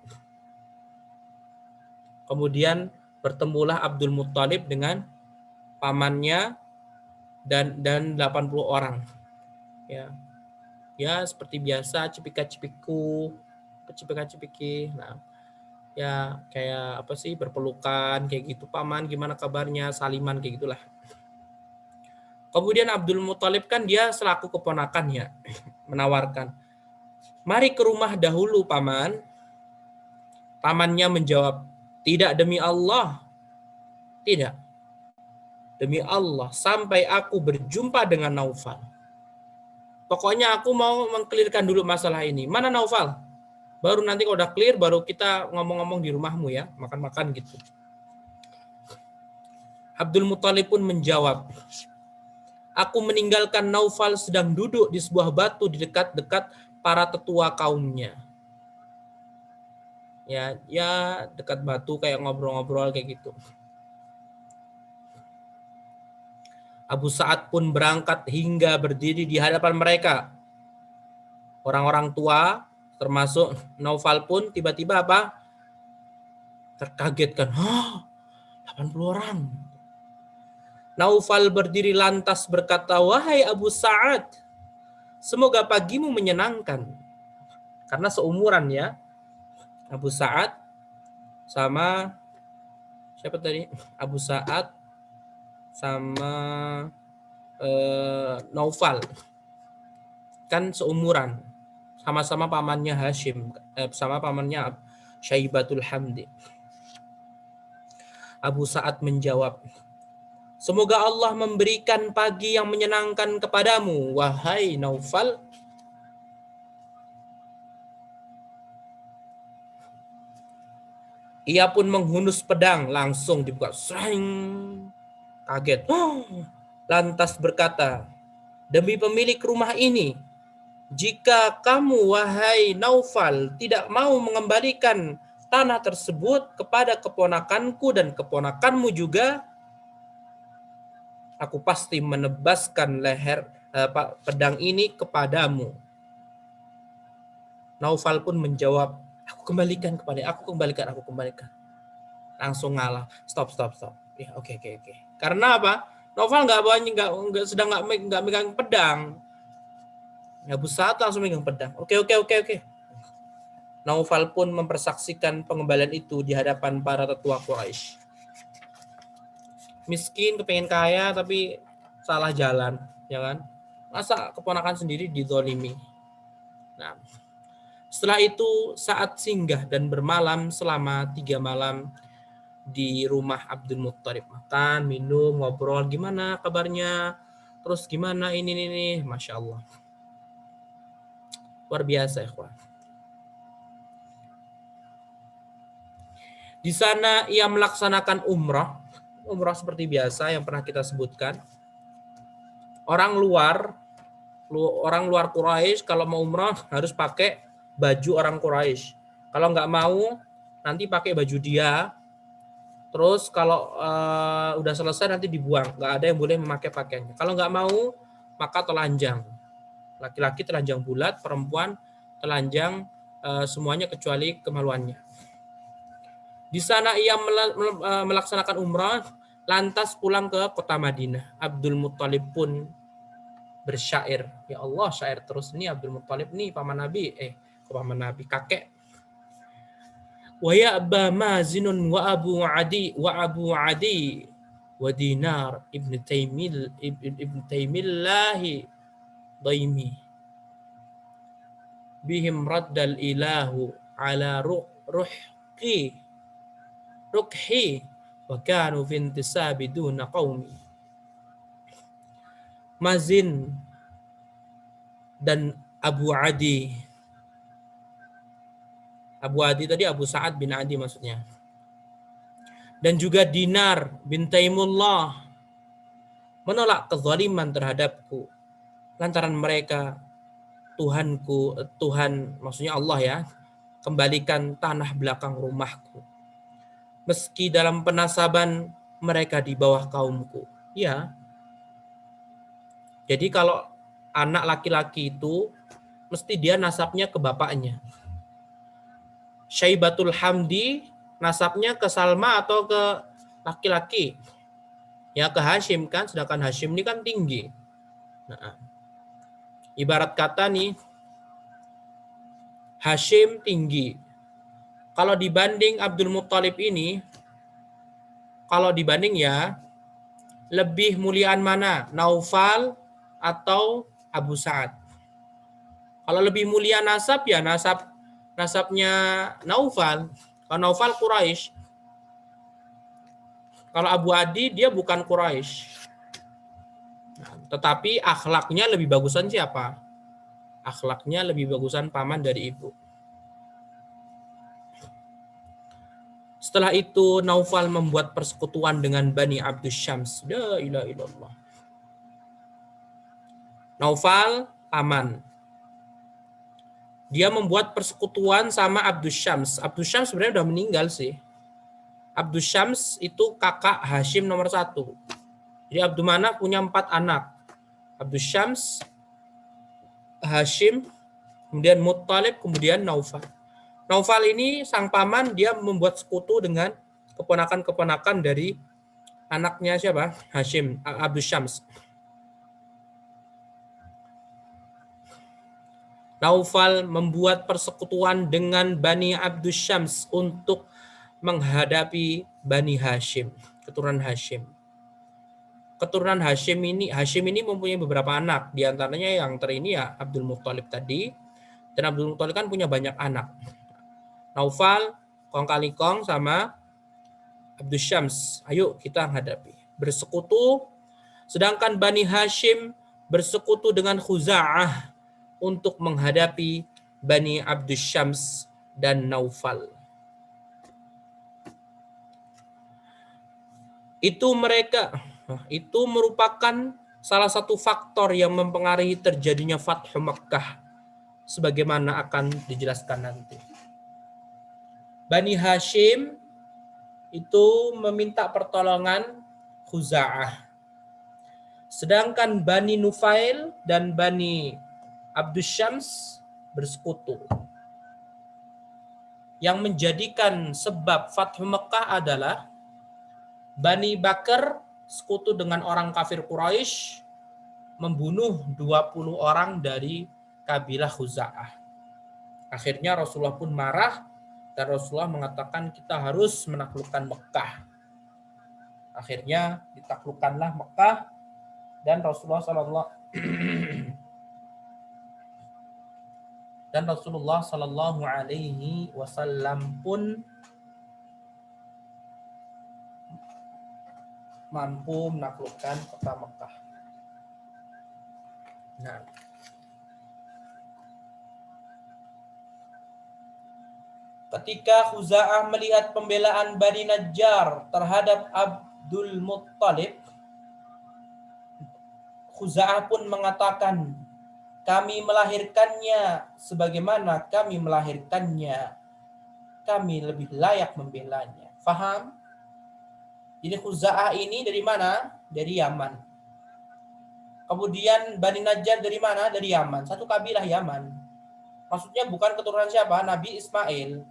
Kemudian bertemulah Abdul Muttalib dengan pamannya dan 80 orang. Ya seperti biasa, cipika-cipiku, cipika-cipiki. Nah, ya kayak apa sih, berpelukan kayak gitu. Paman gimana kabarnya, saliman kayak gitulah. Kemudian Abdul Muthalib kan dia selaku keponakannya menawarkan, mari ke rumah dahulu paman. Pamannya menjawab, tidak demi Allah. Tidak. Demi Allah sampai aku berjumpa dengan Naufal. Pokoknya aku mau mengklirkan dulu masalah ini. Mana Naufal? Baru nanti kalau udah clear baru kita ngomong-ngomong di rumahmu ya, makan-makan gitu. Abdul Muthalib pun menjawab, aku meninggalkan Naufal sedang duduk di sebuah batu di dekat-dekat para tetua kaumnya. Ya dekat batu kayak ngobrol-ngobrol kayak gitu. Abu Sa'ad pun berangkat hingga berdiri di hadapan mereka. Orang-orang tua termasuk Naufal pun tiba-tiba apa? Terkagetkan. 80 orang. Naufal berdiri lantas berkata, wahai Abu Sa'ad, semoga pagimu menyenangkan. Karena seumuran ya. Abu Sa'ad sama siapa tadi? Abu Sa'ad sama Naufal. Kan seumuran. Sama-sama pamannya Hashim. Sama pamannya Syaibatul Hamdi. Abu Sa'ad menjawab, semoga Allah memberikan pagi yang menyenangkan kepadamu, wahai Naufal. Ia pun menghunus pedang, langsung dibuka. Sering. Kaget. Lantas berkata, demi pemilik rumah ini, jika kamu, wahai Naufal, tidak mau mengembalikan tanah tersebut kepada keponakanku dan keponakanmu juga, aku pasti menebaskan leher pedang ini kepadamu. Naufal pun menjawab, aku kembalikan. Langsung ngalah. Stop. Ya, oke. Karena apa? Naufal sedang nggak megang pedang. Abu Sa'ad langsung megang pedang. Oke. Naufal pun mempersaksikan pengembalian itu di hadapan para tetua Quraisy. Miskin kepengen kaya tapi salah jalan, ya kan? Masa keponakan sendiri dizolimi. Nah, setelah itu saat singgah dan bermalam selama 3 malam di rumah Abdul Muttalib, makan, minum, ngobrol, gimana kabarnya, terus gimana ini, Masya Allah. Luar biasa, ikhwan. Di sana ia melaksanakan umrah seperti biasa yang pernah kita sebutkan. Orang luar Quraisy kalau mau umrah harus pakai baju orang Quraisy. Kalau nggak mau, nanti pakai baju dia. Terus kalau udah selesai nanti dibuang. Nggak ada yang boleh memakai pakaiannya. Kalau nggak mau, maka telanjang. Laki-laki telanjang bulat, perempuan telanjang semuanya kecuali kemaluannya. Di sana ia melaksanakan umrah, lantas pulang ke kota Madinah. Abdul Muttalib pun bersyair. Ya Allah, syair terus nih Abdul Muttalib nih, paman Nabi. Kakek. Wa ya'ba Mazinun wa Abu Adi wa Dinar ibn Taimillahi Daimi. Bihim raddal ilahu ala rukhi wa kanu fi intisabi duna qaumi. Mazin dan Abu Adi tadi Abu Sa'ad bin Adi maksudnya. dan juga Dinar bin Taimullah menolak kezaliman terhadapku. Lantaran mereka, Tuhanku, Tuhan maksudnya Allah ya, kembalikan tanah belakang rumahku. Meski dalam penasaban mereka di bawah kaumku. Ya, jadi kalau anak laki-laki itu mesti dia nasabnya ke bapaknya. Syaibatul Hamdi nasabnya ke Salma atau ke laki-laki? Ya ke Hashim kan, sedangkan Hashim ini kan tinggi. Nah, ibarat kata nih, Hashim tinggi. Kalau dibanding Abdul Muttalib ini, kalau dibanding ya, lebih muliaan mana? Naufal atau Abu Sa'ad? Kalau lebih mulia nasab ya nasabnya Naufal. Kalau Naufal Quraisy. Kalau Abu Adi dia bukan Quraisy. Tetapi akhlaknya lebih bagusan siapa? Akhlaknya lebih bagusan paman dari ibu. Setelah itu Naufal membuat persekutuan dengan Bani Abdus Syams. La ilaha illallah. Naufal paman. Dia membuat persekutuan sama Abdus Syams. Abdus Syams sebenarnya udah meninggal sih. Abdus Syams itu kakak Hashim nomor 1. Jadi Abdul Manaf punya 4 anak. Abdus Syams, Hashim, kemudian Muttalib, kemudian Naufal. Naufal ini sang paman dia membuat sekutu dengan keponakan-keponakan dari anaknya siapa? Hashim, Abdus Syams. Naufal membuat persekutuan dengan Bani Abdus Syams untuk menghadapi Bani Hashim, keturunan Hashim. Keturunan Hashim ini mempunyai beberapa anak, di antaranya yang terini ya Abdul Muttalib tadi, dan Abdul Muttalib kan punya banyak anak. Naufal, kong kali kong sama Abdus Syams, ayo kita hadapi. Bersekutu, sedangkan Bani Hashim bersekutu dengan Khuza'ah untuk menghadapi Bani Abdus Syams dan Naufal. Itu merupakan salah satu faktor yang mempengaruhi terjadinya Fathu Makkah sebagaimana akan dijelaskan nanti. Bani Hashim itu meminta pertolongan Khuza'ah. Sedangkan Bani Nufail dan Bani Abdus Syams bersekutu. Yang menjadikan sebab Fathu Makkah adalah Bani Bakar sekutu dengan orang kafir Quraisy membunuh 20 orang dari kabilah Khuza'ah. Akhirnya Rasulullah pun marah dan Rasulullah mengatakan kita harus menaklukkan Mekah. Akhirnya ditaklukkanlah Mekah dan Rasulullah Sallallahu Alaihi Wasallam pun mampu menaklukkan kota Mekah. Nah, ketika Khuza'ah melihat pembelaan Bani Najjar terhadap Abdul Muttalib, Khuza'ah pun mengatakan, kami melahirkannya sebagaimana kami melahirkannya. Kami lebih layak membelanya. Faham? Jadi Khuza'ah ini dari mana? Dari Yaman. Kemudian Bani Najjar dari mana? Dari Yaman. Satu kabilah Yaman. Maksudnya bukan keturunan siapa? Nabi Ismail.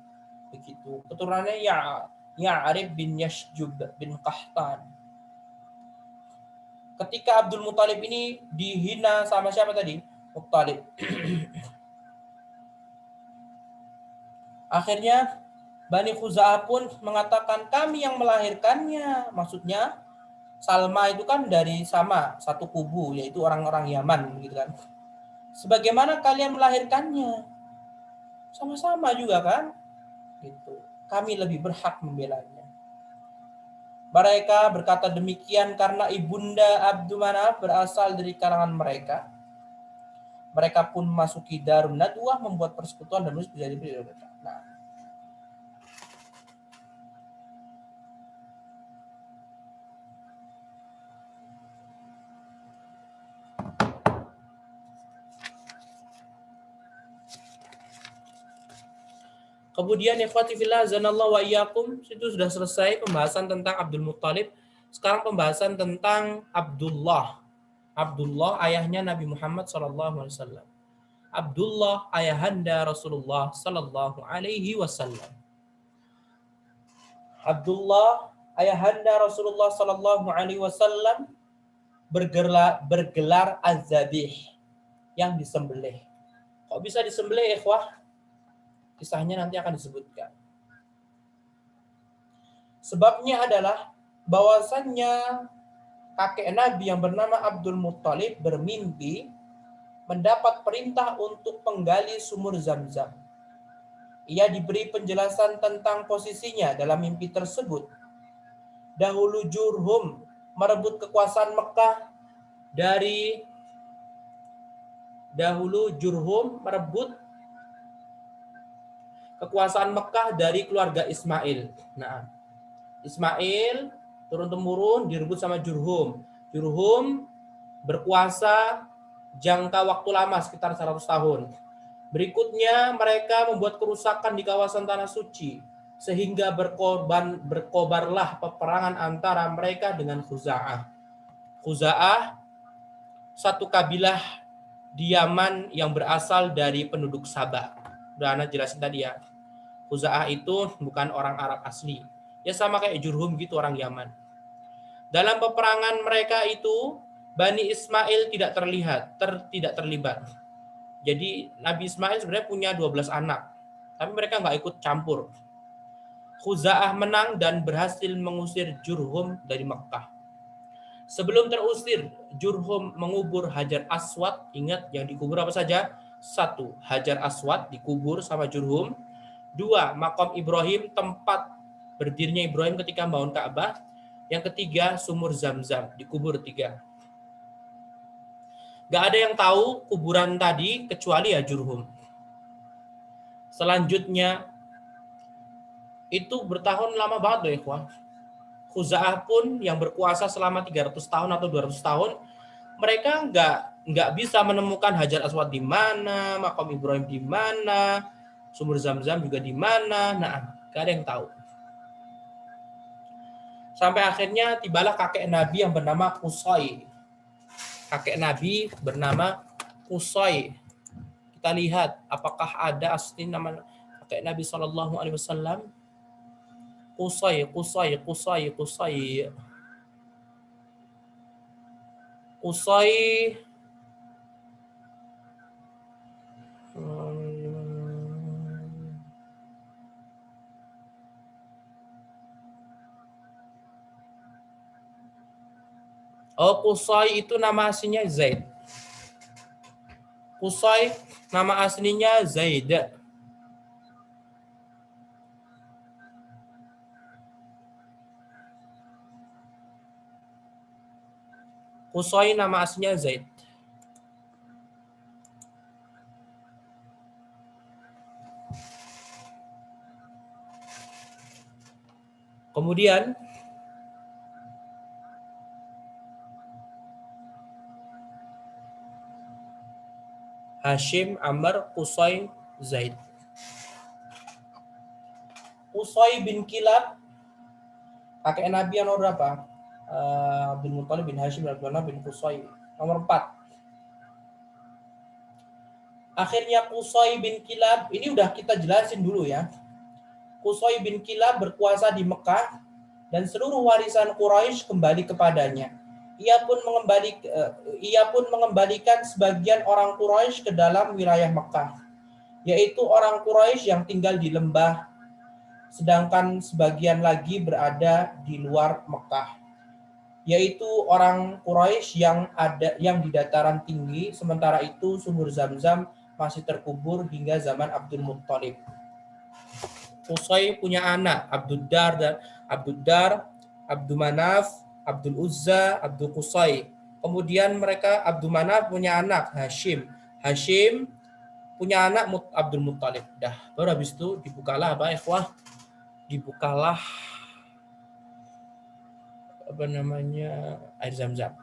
Begitu. Keturunannya Ya'rib bin Yashjub bin Qahtan. Ketika Abdul Muttalib ini dihina sama siapa tadi? Muttalib. Akhirnya Bani Khuza'ah pun mengatakan kami yang melahirkannya. Maksudnya Salma itu kan dari sama satu kubu, yaitu orang-orang Yaman, gitu kan. Sebagaimana kalian melahirkannya, sama-sama juga kan. Gitu. Kami lebih berhak membelanya. Mereka berkata demikian karena ibunda Abdul Manaf berasal dari kalangan mereka. Mereka pun memasuki Darun Nadwah membuat persekutuan dan menjadi mereka. Nah, Kemudian ikhwati fillah zanallahu wa iyyakum, itu sudah selesai pembahasan tentang Abdul Muttalib. Sekarang pembahasan tentang Abdullah. Abdullah ayahnya Nabi Muhammad SAW. Abdullah ayahanda Rasulullah sallallahu alaihi wasallam. Abdullah ayahanda Rasulullah sallallahu alaihi wasallam bergelar Az-Zabih, yang disembelih. Kok bisa disembelih, ikhwah? Kisahnya nanti akan disebutkan. Sebabnya adalah bahwasannya kakek Nabi yang bernama Abdul Muttalib bermimpi mendapat perintah untuk penggali sumur Zam-Zam. Ia diberi penjelasan tentang posisinya dalam mimpi tersebut. Dahulu Jurhum merebut kekuasaan Mekah dari keluarga Ismail. Nah, Ismail turun-temurun direbut sama Jurhum. Jurhum berkuasa jangka waktu lama sekitar 100 tahun. Berikutnya mereka membuat kerusakan di kawasan Tanah Suci sehingga berkobarlah peperangan antara mereka dengan Khuza'ah. Khuza'ah satu kabilah di Yaman yang berasal dari penduduk Sabah. Udah Ana jelasin tadi ya. Khuza'ah itu bukan orang Arab asli. Ya sama kayak Jurhum gitu, orang Yaman. Dalam peperangan mereka itu, Bani Ismail tidak terlibat. Jadi Nabi Ismail sebenarnya punya 12 anak, tapi mereka nggak ikut campur. Khuza'ah menang dan berhasil mengusir Jurhum dari Mekah. Sebelum terusir, Jurhum mengubur Hajar Aswad. Ingat yang dikubur apa saja? 1. Hajar Aswad dikubur sama Jurhum. 2. Makam Ibrahim, tempat berdirinya Ibrahim ketika membangun Ka'bah. Yang ketiga, sumur Zam-Zam, dikubur 3. Gak ada yang tahu kuburan tadi kecuali ya Jurhum. Selanjutnya, itu bertahun lama banget loh ikhwan. Khuza'ah pun yang berkuasa selama 300 tahun atau 200 tahun, mereka nggak bisa menemukan Hajar Aswad di mana, makam Ibrahim di mana, sumur Zam-Zam juga di mana. Nah, gak ada yang tahu. Sampai akhirnya tibalah kakek Nabi yang bernama Qusay. Kakek Nabi bernama Qusay. Kita lihat apakah ada asli nama kakek Nabi SAW. Qusay. Qusay itu nama aslinya Zaid. Qusay nama aslinya Zaid. Qusay nama aslinya Zaid. Kemudian Hashim, Amr, Qusay, Zaid. Qusay bin Kilab, kakek Nabi yang nomor berapa? Abdul Muttalib bin Hashim bin Qusay. Nomor 4. Akhirnya Qusay bin Kilab, ini udah kita jelasin dulu ya. Qusay bin Kilab berkuasa di Mekah dan seluruh warisan Quraisy kembali kepadanya. Ia pun mengembalikan sebagian orang Quraisy ke dalam wilayah Mekah, yaitu orang Quraisy yang tinggal di lembah, sedangkan sebagian lagi berada di luar Mekah, yaitu orang Quraisy yang di dataran tinggi. Sementara itu sumur Zam-Zam masih terkubur hingga zaman Abdul Muttalib. Qusay punya anak Abdul Dar, Abdul Manaf, Abdul Uzza, Abdul Qusay. Kemudian Abdul Manaf punya anak Hashim. Hashim punya anak Abdul Muttalib. Dah, baru habis itu dibukalah apa ikhwah? Dibukalah air Zam-Zam.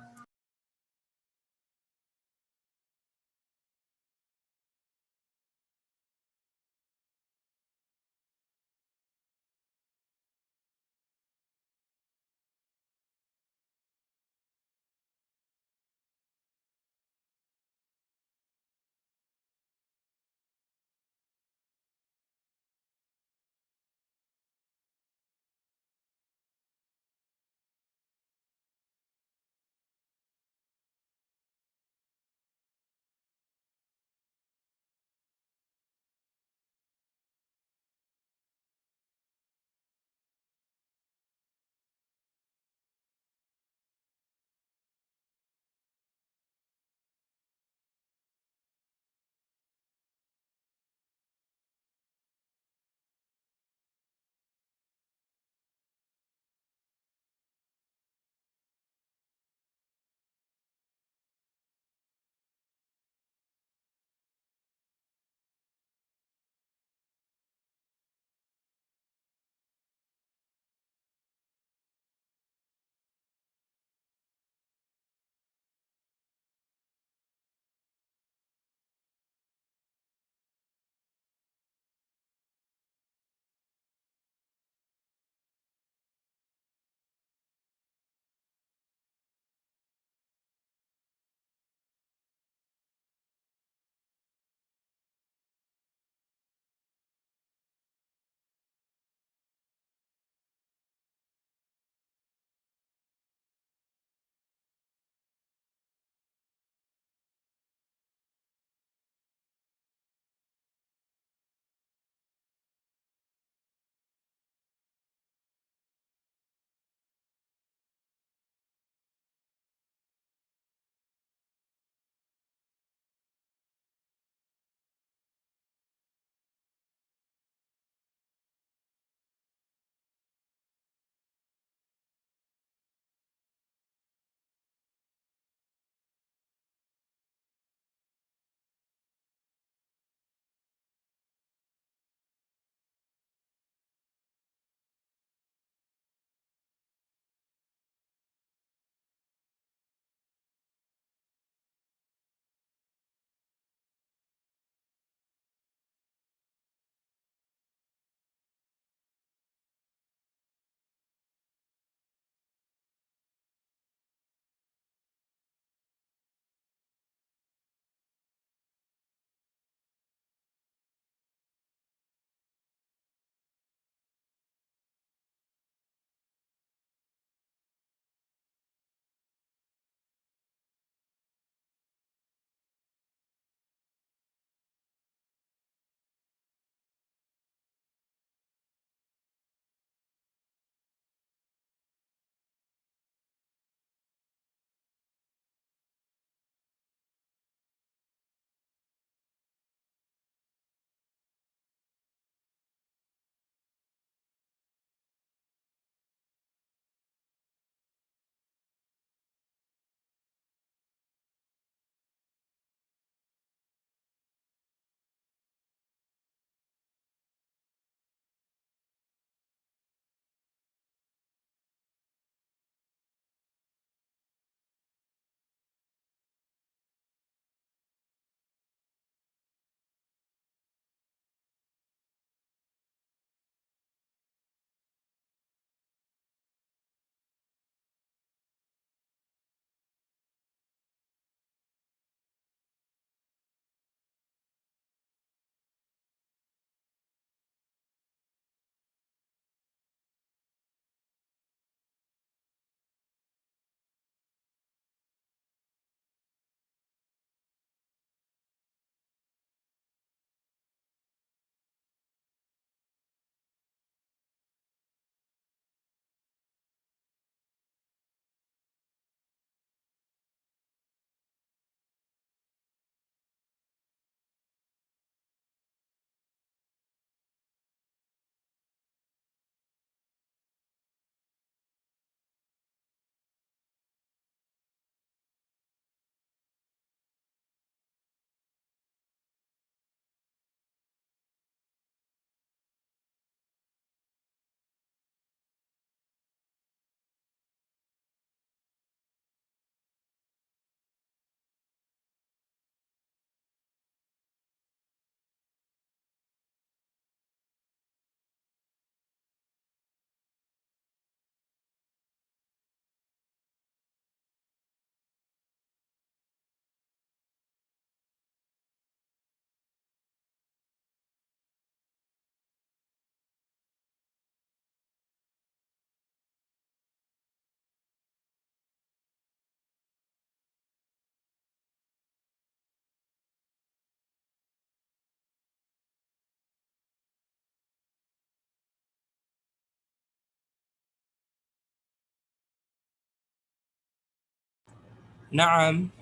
Naam.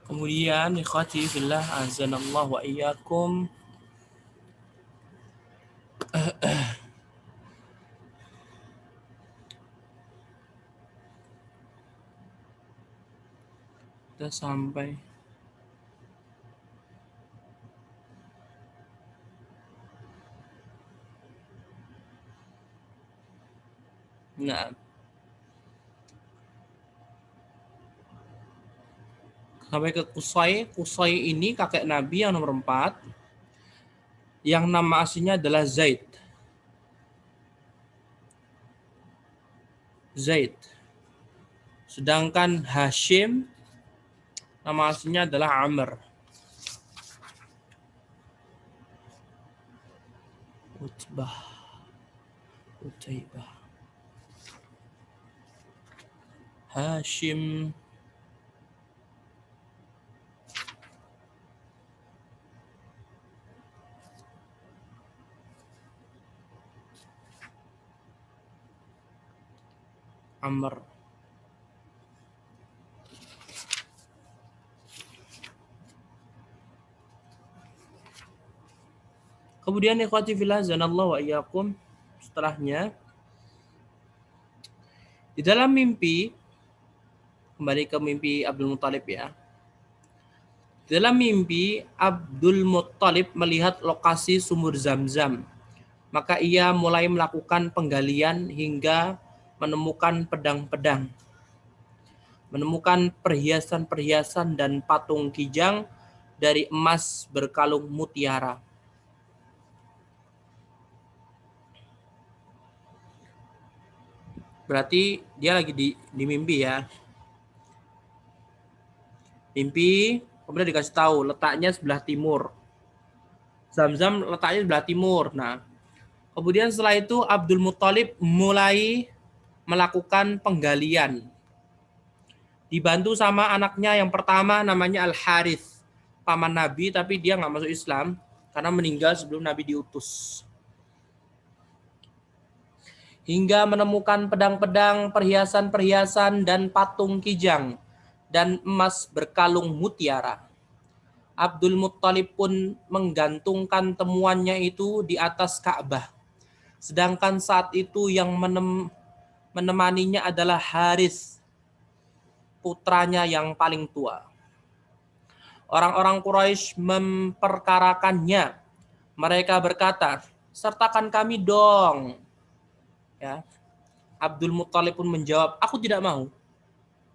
Kemudian ikhwati fillah azanallahu wa iyyakum, kita sampai nah sampai ke Qusay. Qusay ini kakek Nabi yang nomor 4 yang nama aslinya adalah Zaid. Sedangkan Hashim nama aslinya adalah Amr. Utaibah. Hashim. Amr. Kemudian ikhwati fillah zanallahu wa iyyakum, setelahnya di dalam mimpi, kembali ke mimpi Abdul Muthalib ya. Di dalam mimpi Abdul Muthalib melihat lokasi sumur Zam-Zam. Maka ia mulai melakukan penggalian hingga menemukan pedang-pedang, menemukan perhiasan-perhiasan dan patung kijang dari emas berkalung mutiara. Berarti dia lagi di mimpi ya. Mimpi, kemudian dikasih tahu letaknya sebelah timur. Zam-Zam letaknya sebelah timur. Nah, kemudian setelah itu Abdul Muthalib mulai melakukan penggalian. Dibantu sama anaknya yang pertama namanya Al-Harith, paman Nabi, tapi dia nggak masuk Islam karena meninggal sebelum Nabi diutus. Hingga menemukan pedang-pedang, perhiasan-perhiasan, dan patung kijang, dan emas berkalung mutiara. Abdul Muthalib pun menggantungkan temuannya itu di atas Ka'bah. Sedangkan saat itu yang menemaninya adalah Harith, putranya yang paling tua. Orang-orang Quraisy memperkarakannya. Mereka berkata, sertakan kami dong. Ya. Abdul Muthalib pun menjawab, aku tidak mau.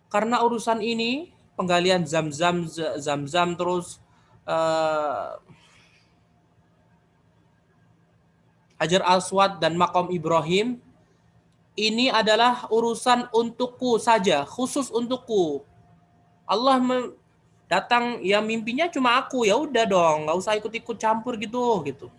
Karena urusan ini, penggalian Zam-Zam terus Hajar Aswad dan Maqam Ibrahim, ini adalah urusan untukku saja, khusus untukku. Allah datang, ya mimpinya cuma aku, ya udah dong, nggak usah ikut-ikut campur gitu.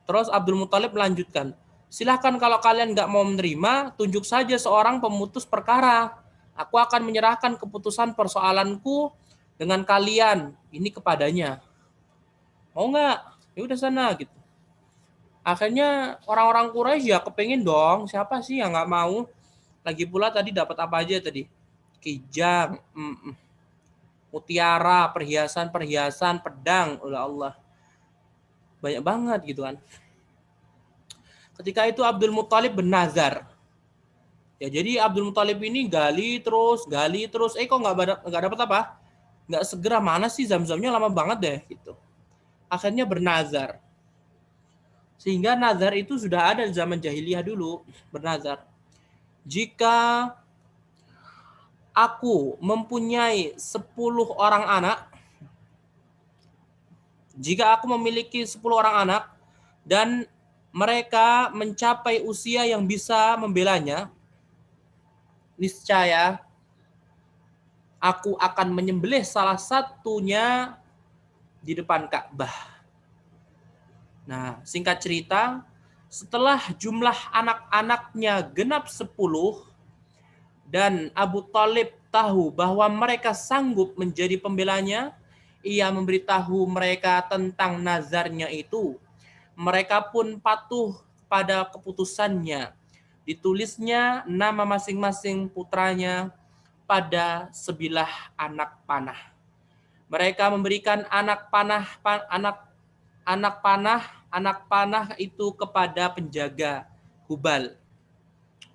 Terus Abdul Muthalib melanjutkan, silahkan kalau kalian nggak mau menerima, tunjuk saja seorang pemutus perkara. Aku akan menyerahkan keputusan persoalanku dengan kalian ini kepadanya. Mau nggak? Ya udah sana gitu. Akhirnya orang-orang Quraisy ya kepengen dong, siapa sih yang nggak mau? Lagi pula tadi dapat apa aja tadi? Kijang, mutiara, perhiasan, pedang, oleh Allah. Banyak banget gitu kan. Ketika itu Abdul Muthalib bernazar. Ya jadi Abdul Muthalib ini gali terus, kok nggak dapat apa? Nggak segera, mana sih Zam-Zamnya lama banget deh gitu. Akhirnya bernazar. Sehingga nazar itu sudah ada di zaman jahiliyah dulu, bernazar. Jika aku mempunyai 10 orang anak, jika aku memiliki 10 orang anak, dan mereka mencapai usia yang bisa membelanya, niscaya aku akan menyembelih salah satunya di depan Ka'bah. Nah, singkat cerita, setelah jumlah anak-anaknya genap 10, dan Abu Thalib tahu bahwa mereka sanggup menjadi pembelanya, ia memberitahu mereka tentang nazarnya itu. Mereka pun patuh pada keputusannya Ditulisnya nama masing-masing putranya pada sebilah anak panah. Mereka memberikan anak panah itu kepada penjaga Hubal.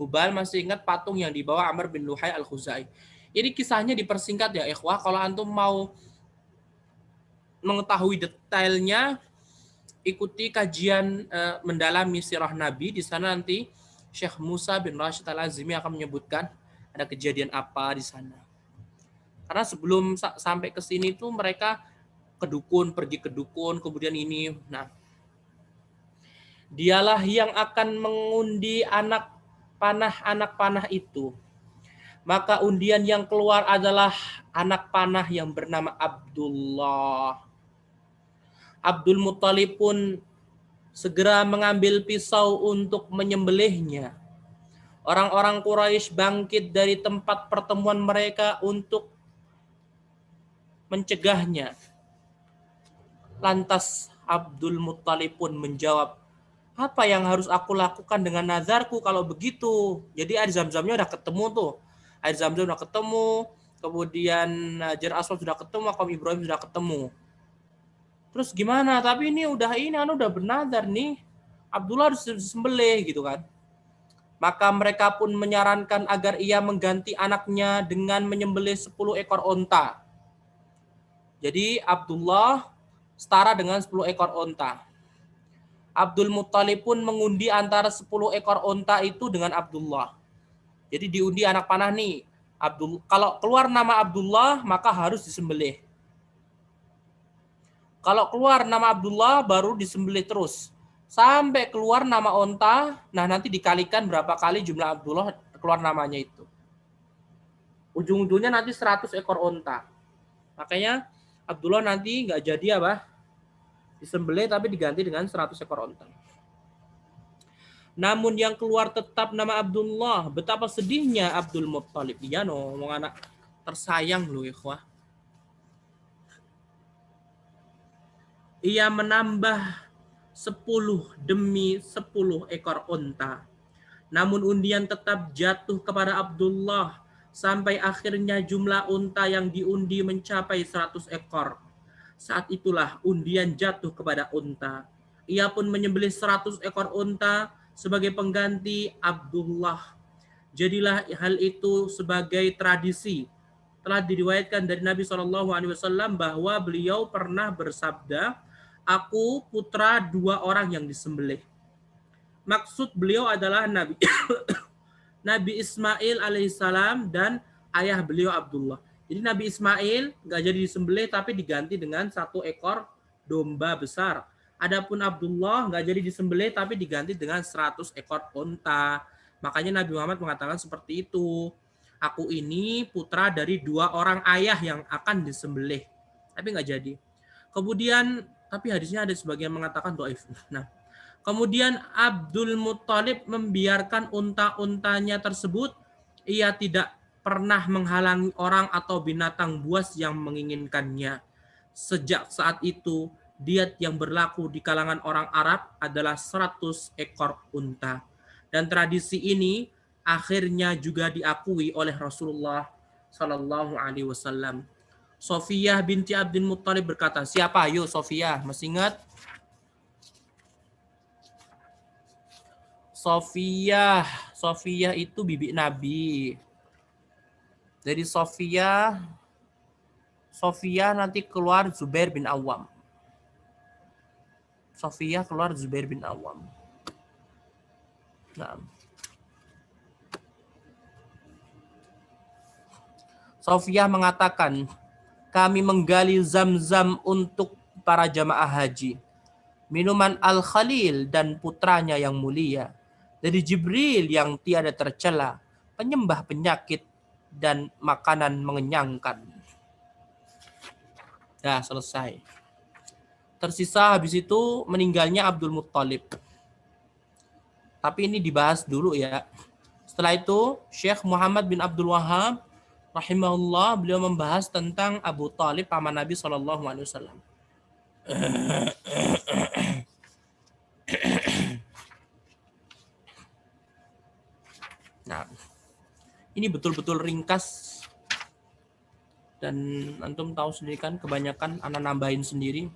Hubal masih ingat patung yang dibawa Amr bin Luhai al-Khuzai. Ini kisahnya dipersingkat ya ikhwah. Kalau antum mau mengetahui detailnya, ikuti kajian mendalami sirah Nabi. Di sana nanti Syekh Musa bin Rashid al-Azimi akan menyebutkan ada kejadian apa di sana. Karena sebelum sampai ke sini tuh mereka pergi ke dukun, kemudian ini. Nah, dialah yang akan mengundi anak panah itu. Maka undian yang keluar adalah anak panah yang bernama Abdullah. Abdul Muttalib pun segera mengambil pisau untuk menyembelihnya. Orang-orang Quraisy bangkit dari tempat pertemuan mereka untuk mencegahnya. Lantas Abdul Muttalib pun menjawab, apa yang harus aku lakukan dengan nazarku kalau begitu? Jadi air zam-zamnya udah ketemu tuh. Air zam-zam udah ketemu, kemudian Hajar Aswad sudah ketemu, makam Ibrahim sudah ketemu. Terus gimana? Tapi ini udah bernazar nih. Abdullah harus disembelih gitu kan. Maka mereka pun menyarankan agar ia mengganti anaknya dengan menyembelih 10 ekor onta. Jadi Abdullah setara dengan 10 ekor onta. Abdul Muttalib pun mengundi antara 10 ekor onta itu dengan Abdullah. Jadi diundi anak panah nih. Kalau keluar nama Abdullah maka harus disembelih. Kalau keluar nama Abdullah baru disembelih terus. Sampai keluar nama onta, nah nanti dikalikan berapa kali jumlah Abdullah keluar namanya itu. Ujung-ujungnya nanti 100 ekor onta. Makanya Abdullah nanti nggak jadi apa? Disembelih tapi diganti dengan 100 ekor onta. Namun yang keluar tetap nama Abdullah. Betapa sedihnya Abdul Muttalib. Iya ngomong anak tersayang loh ikhwah. Ia menambah 10 demi 10 ekor onta. Namun undian tetap jatuh kepada Abdullah sampai akhirnya jumlah unta yang diundi mencapai 100 ekor. Saat itulah undian jatuh kepada unta. Ia pun menyembelih 100 ekor unta sebagai pengganti Abdullah. Jadilah hal itu sebagai tradisi. Telah diriwayatkan dari Nabi SAW bahwa beliau pernah bersabda, aku putra 2 orang yang disembelih. Maksud beliau adalah Nabi Ismail alaihissalam dan ayah beliau Abdullah. Jadi Nabi Ismail nggak jadi disembelih tapi diganti dengan 1 ekor domba besar. Adapun Abdullah nggak jadi disembelih tapi diganti dengan 100 ekor unta. Makanya Nabi Muhammad mengatakan seperti itu. Aku ini putra dari 2 orang ayah yang akan disembelih. Tapi nggak jadi. Kemudian, tapi hadisnya ada sebagian mengatakan dhaif. Nah, kemudian Abdul Muttalib membiarkan unta-untanya tersebut. Ia tidak pernah menghalangi orang atau binatang buas yang menginginkannya. Sejak saat itu, diat yang berlaku di kalangan orang Arab adalah 100 ekor unta. Dan tradisi ini akhirnya juga diakui oleh Rasulullah Shallallahu Alaihi Wasallam. Sofiyah binti Abdul Muttalib berkata, siapa? Ayo Sofiyah, masih ingat? Sofiyah itu bibi Nabi. Jadi Sofiyah nanti keluar Zubair bin Awam. Sofiyah keluar Zubair bin Awam. Nah. Sofiyah mengatakan, kami menggali zam-zam untuk para jamaah haji. Minuman Al-Khalil dan putranya yang mulia. Dari Jibril yang tiada tercela, penyembah penyakit dan makanan mengenyangkan. Nah, selesai. Tersisa habis itu meninggalnya Abdul Muttalib. Tapi ini dibahas dulu ya. Setelah itu, Syekh Muhammad bin Abdul Wahab rahimahullah, beliau membahas tentang Abu Talib paman Nabi SAW. Nah, ini betul-betul ringkas dan antum tahu sendiri kan, kebanyakan anak nambahin sendiri.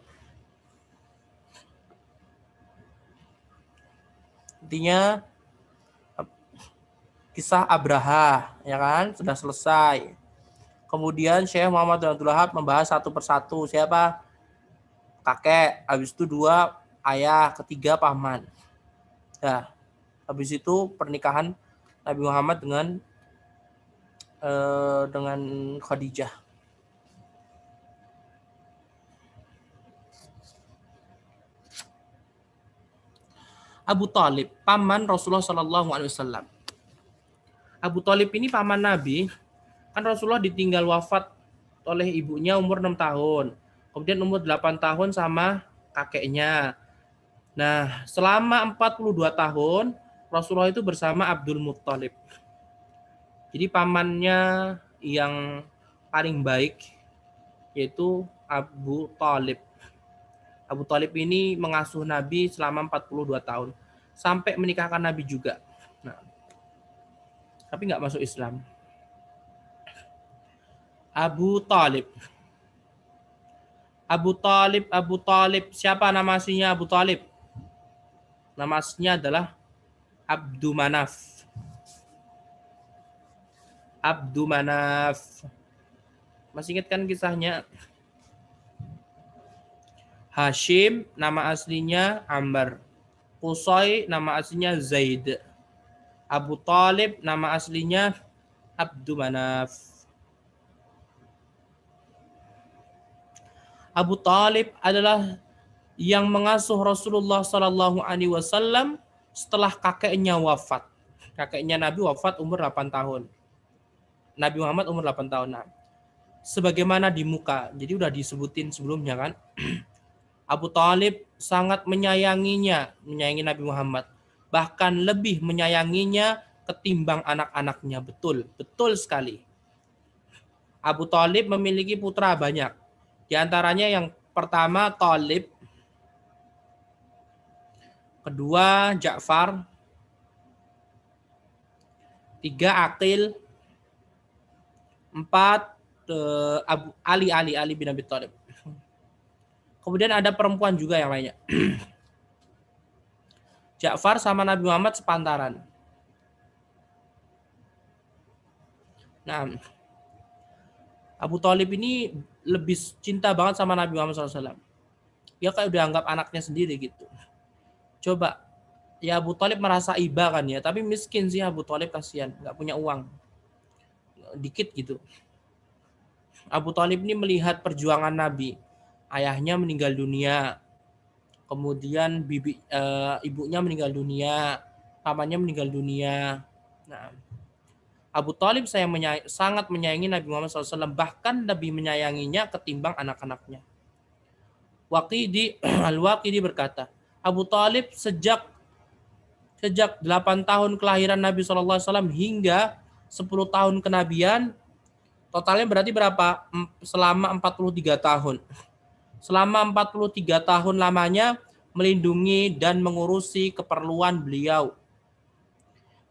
Intinya kisah Abraha, ya kan, sudah selesai. Kemudian Syekh Muhammad bin Abdul Wahab membahas satu persatu. Siapa? Kakek. Habis itu 2 ayah, ketiga paman. Nah, habis itu pernikahan Nabi Muhammad dengan Khadijah. Abu Talib, paman Rasulullah Shallallahu Alaihi Wasallam. Abu Talib ini paman Nabi, kan Rasulullah ditinggal wafat oleh ibunya umur 6 tahun. Kemudian umur 8 tahun sama kakeknya. Nah, selama 42 tahun Rasulullah itu bersama Abdul Muttalib. Jadi pamannya yang paling baik yaitu Abu Talib. Abu Talib ini mengasuh Nabi selama 42 tahun. Sampai menikahkan Nabi juga. Nah, tapi nggak masuk Islam. Abu Talib. Abu Talib, Abu Talib. Siapa nama aslinya Abu Talib? Nama aslinya adalah Abdu Manaf. Abdu Manaf. Masih ingat kan kisahnya? Hashim nama aslinya Amr. Qusay nama aslinya Zaid. Abu Talib nama aslinya Abdu Manaf. Abu Talib adalah yang mengasuh Rasulullah Sallallahu Alaihi Wasallam setelah kakeknya wafat. Kakeknya Nabi wafat umur 8 tahun. Nabi Muhammad umur 8 tahun. Nah, sebagaimana di muka, jadi udah disebutin sebelumnya kan. Abu Talib sangat menyayanginya, menyayangi Nabi Muhammad. Bahkan lebih menyayanginya ketimbang anak-anaknya. Betul, betul sekali. Abu Talib memiliki putra banyak. Di antaranya yang pertama Talib, kedua Ja'far, 3 Aqil, 4 Ali bin Abi Thalib. Kemudian ada perempuan juga yang lainnya. Ja'far sama Nabi Muhammad sepantaran. Nah, Abu Thalib ini lebih cinta banget sama Nabi Muhammad SAW. Dia kayak udah anggap anaknya sendiri gitu. Coba, ya Abu Thalib merasa iba kan ya, tapi miskin sih Abu Thalib, kasihan, nggak punya uang. Dikit gitu. Abu Thalib ini melihat perjuangan Nabi. Ayahnya meninggal dunia. Kemudian ibunya meninggal dunia, pamannya meninggal dunia. Nah, Abu Talib sangat menyayangi Nabi Muhammad SAW, bahkan lebih menyayanginya ketimbang anak-anaknya. Al-Waqidi berkata, Abu Talib sejak 8 tahun kelahiran Nabi SAW hingga 10 tahun kenabian, totalnya berarti berapa? Selama 43 tahun. Selama 43 tahun lamanya melindungi dan mengurusi keperluan beliau,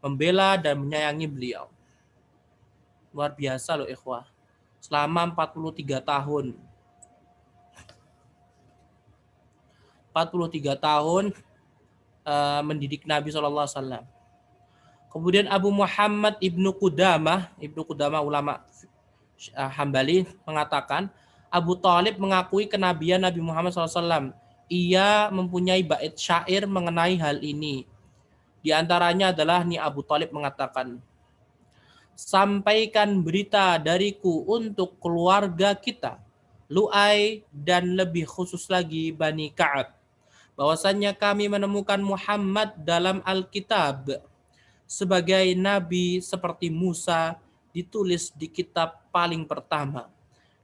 membela dan menyayangi beliau. Luar biasa loh ikhwah. Selama 43 tahun. 43 tahun mendidik Nabi SAW. Kemudian Abu Muhammad Ibnu Qudamah ulama Hambali mengatakan, Abu Talib mengakui kenabian Nabi Muhammad SAW. Ia mempunyai bait syair mengenai hal ini. Di antaranya adalah Abu Talib mengatakan, sampaikan berita dariku untuk keluarga kita, Lu'ai, dan lebih khusus lagi Bani Ka'ab, bahwasannya kami menemukan Muhammad dalam Alkitab sebagai nabi seperti Musa ditulis di kitab paling pertama,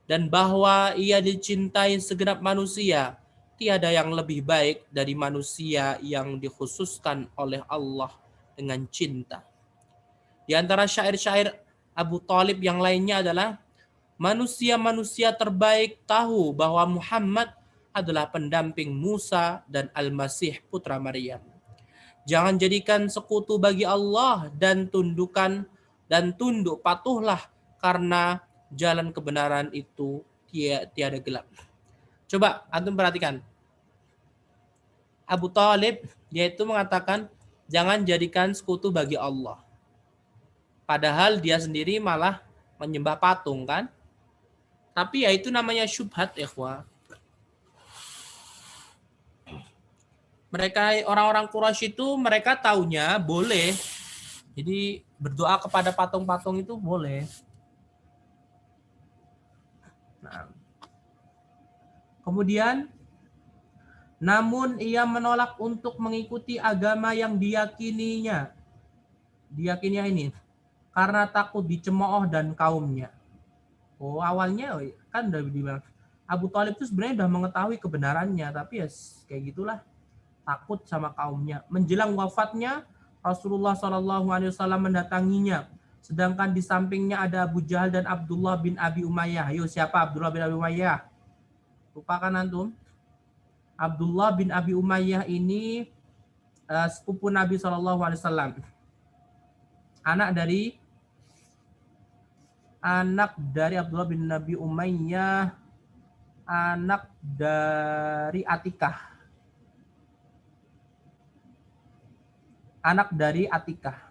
dan bahwa ia dicintai segenap manusia, tiada yang lebih baik dari manusia yang dikhususkan oleh Allah dengan cinta. Di antara syair-syair Abu Talib yang lainnya adalah, manusia-manusia terbaik tahu bahwa Muhammad adalah pendamping Musa dan Al-Masih putra Maryam. Jangan jadikan sekutu bagi Allah dan tunduk patuhlah karena jalan kebenaran itu tiada gelap. Coba antum perhatikan. Abu Thalib yaitu mengatakan jangan jadikan sekutu bagi Allah. Padahal dia sendiri malah menyembah patung kan? Tapi ya itu namanya syubhat, ikhwah. Mereka orang-orang Quraisy itu mereka taunya boleh. Jadi berdoa kepada patung-patung itu boleh. Nah, kemudian namun ia menolak untuk mengikuti agama yang diyakininya. Diyakininya ini karena takut dicemooh dan kaumnya. Oh, awalnya kan udah dibilang Abu Thalib itu sebenarnya udah mengetahui kebenarannya, tapi ya kayak gitulah, takut sama kaumnya. Menjelang wafatnya, Rasulullah SAW mendatanginya. Sedangkan di sampingnya ada Abu Jahal dan Abdullah bin Abi Umayyah. Ayo, siapa Abdullah bin Abi Umayyah? Lupakan antum. Abdullah bin Abi Umayyah ini sepupu Nabi SAW. Anak dari Abdullah bin Abi Umayyah, anak dari Atikah. Anak dari Atikah.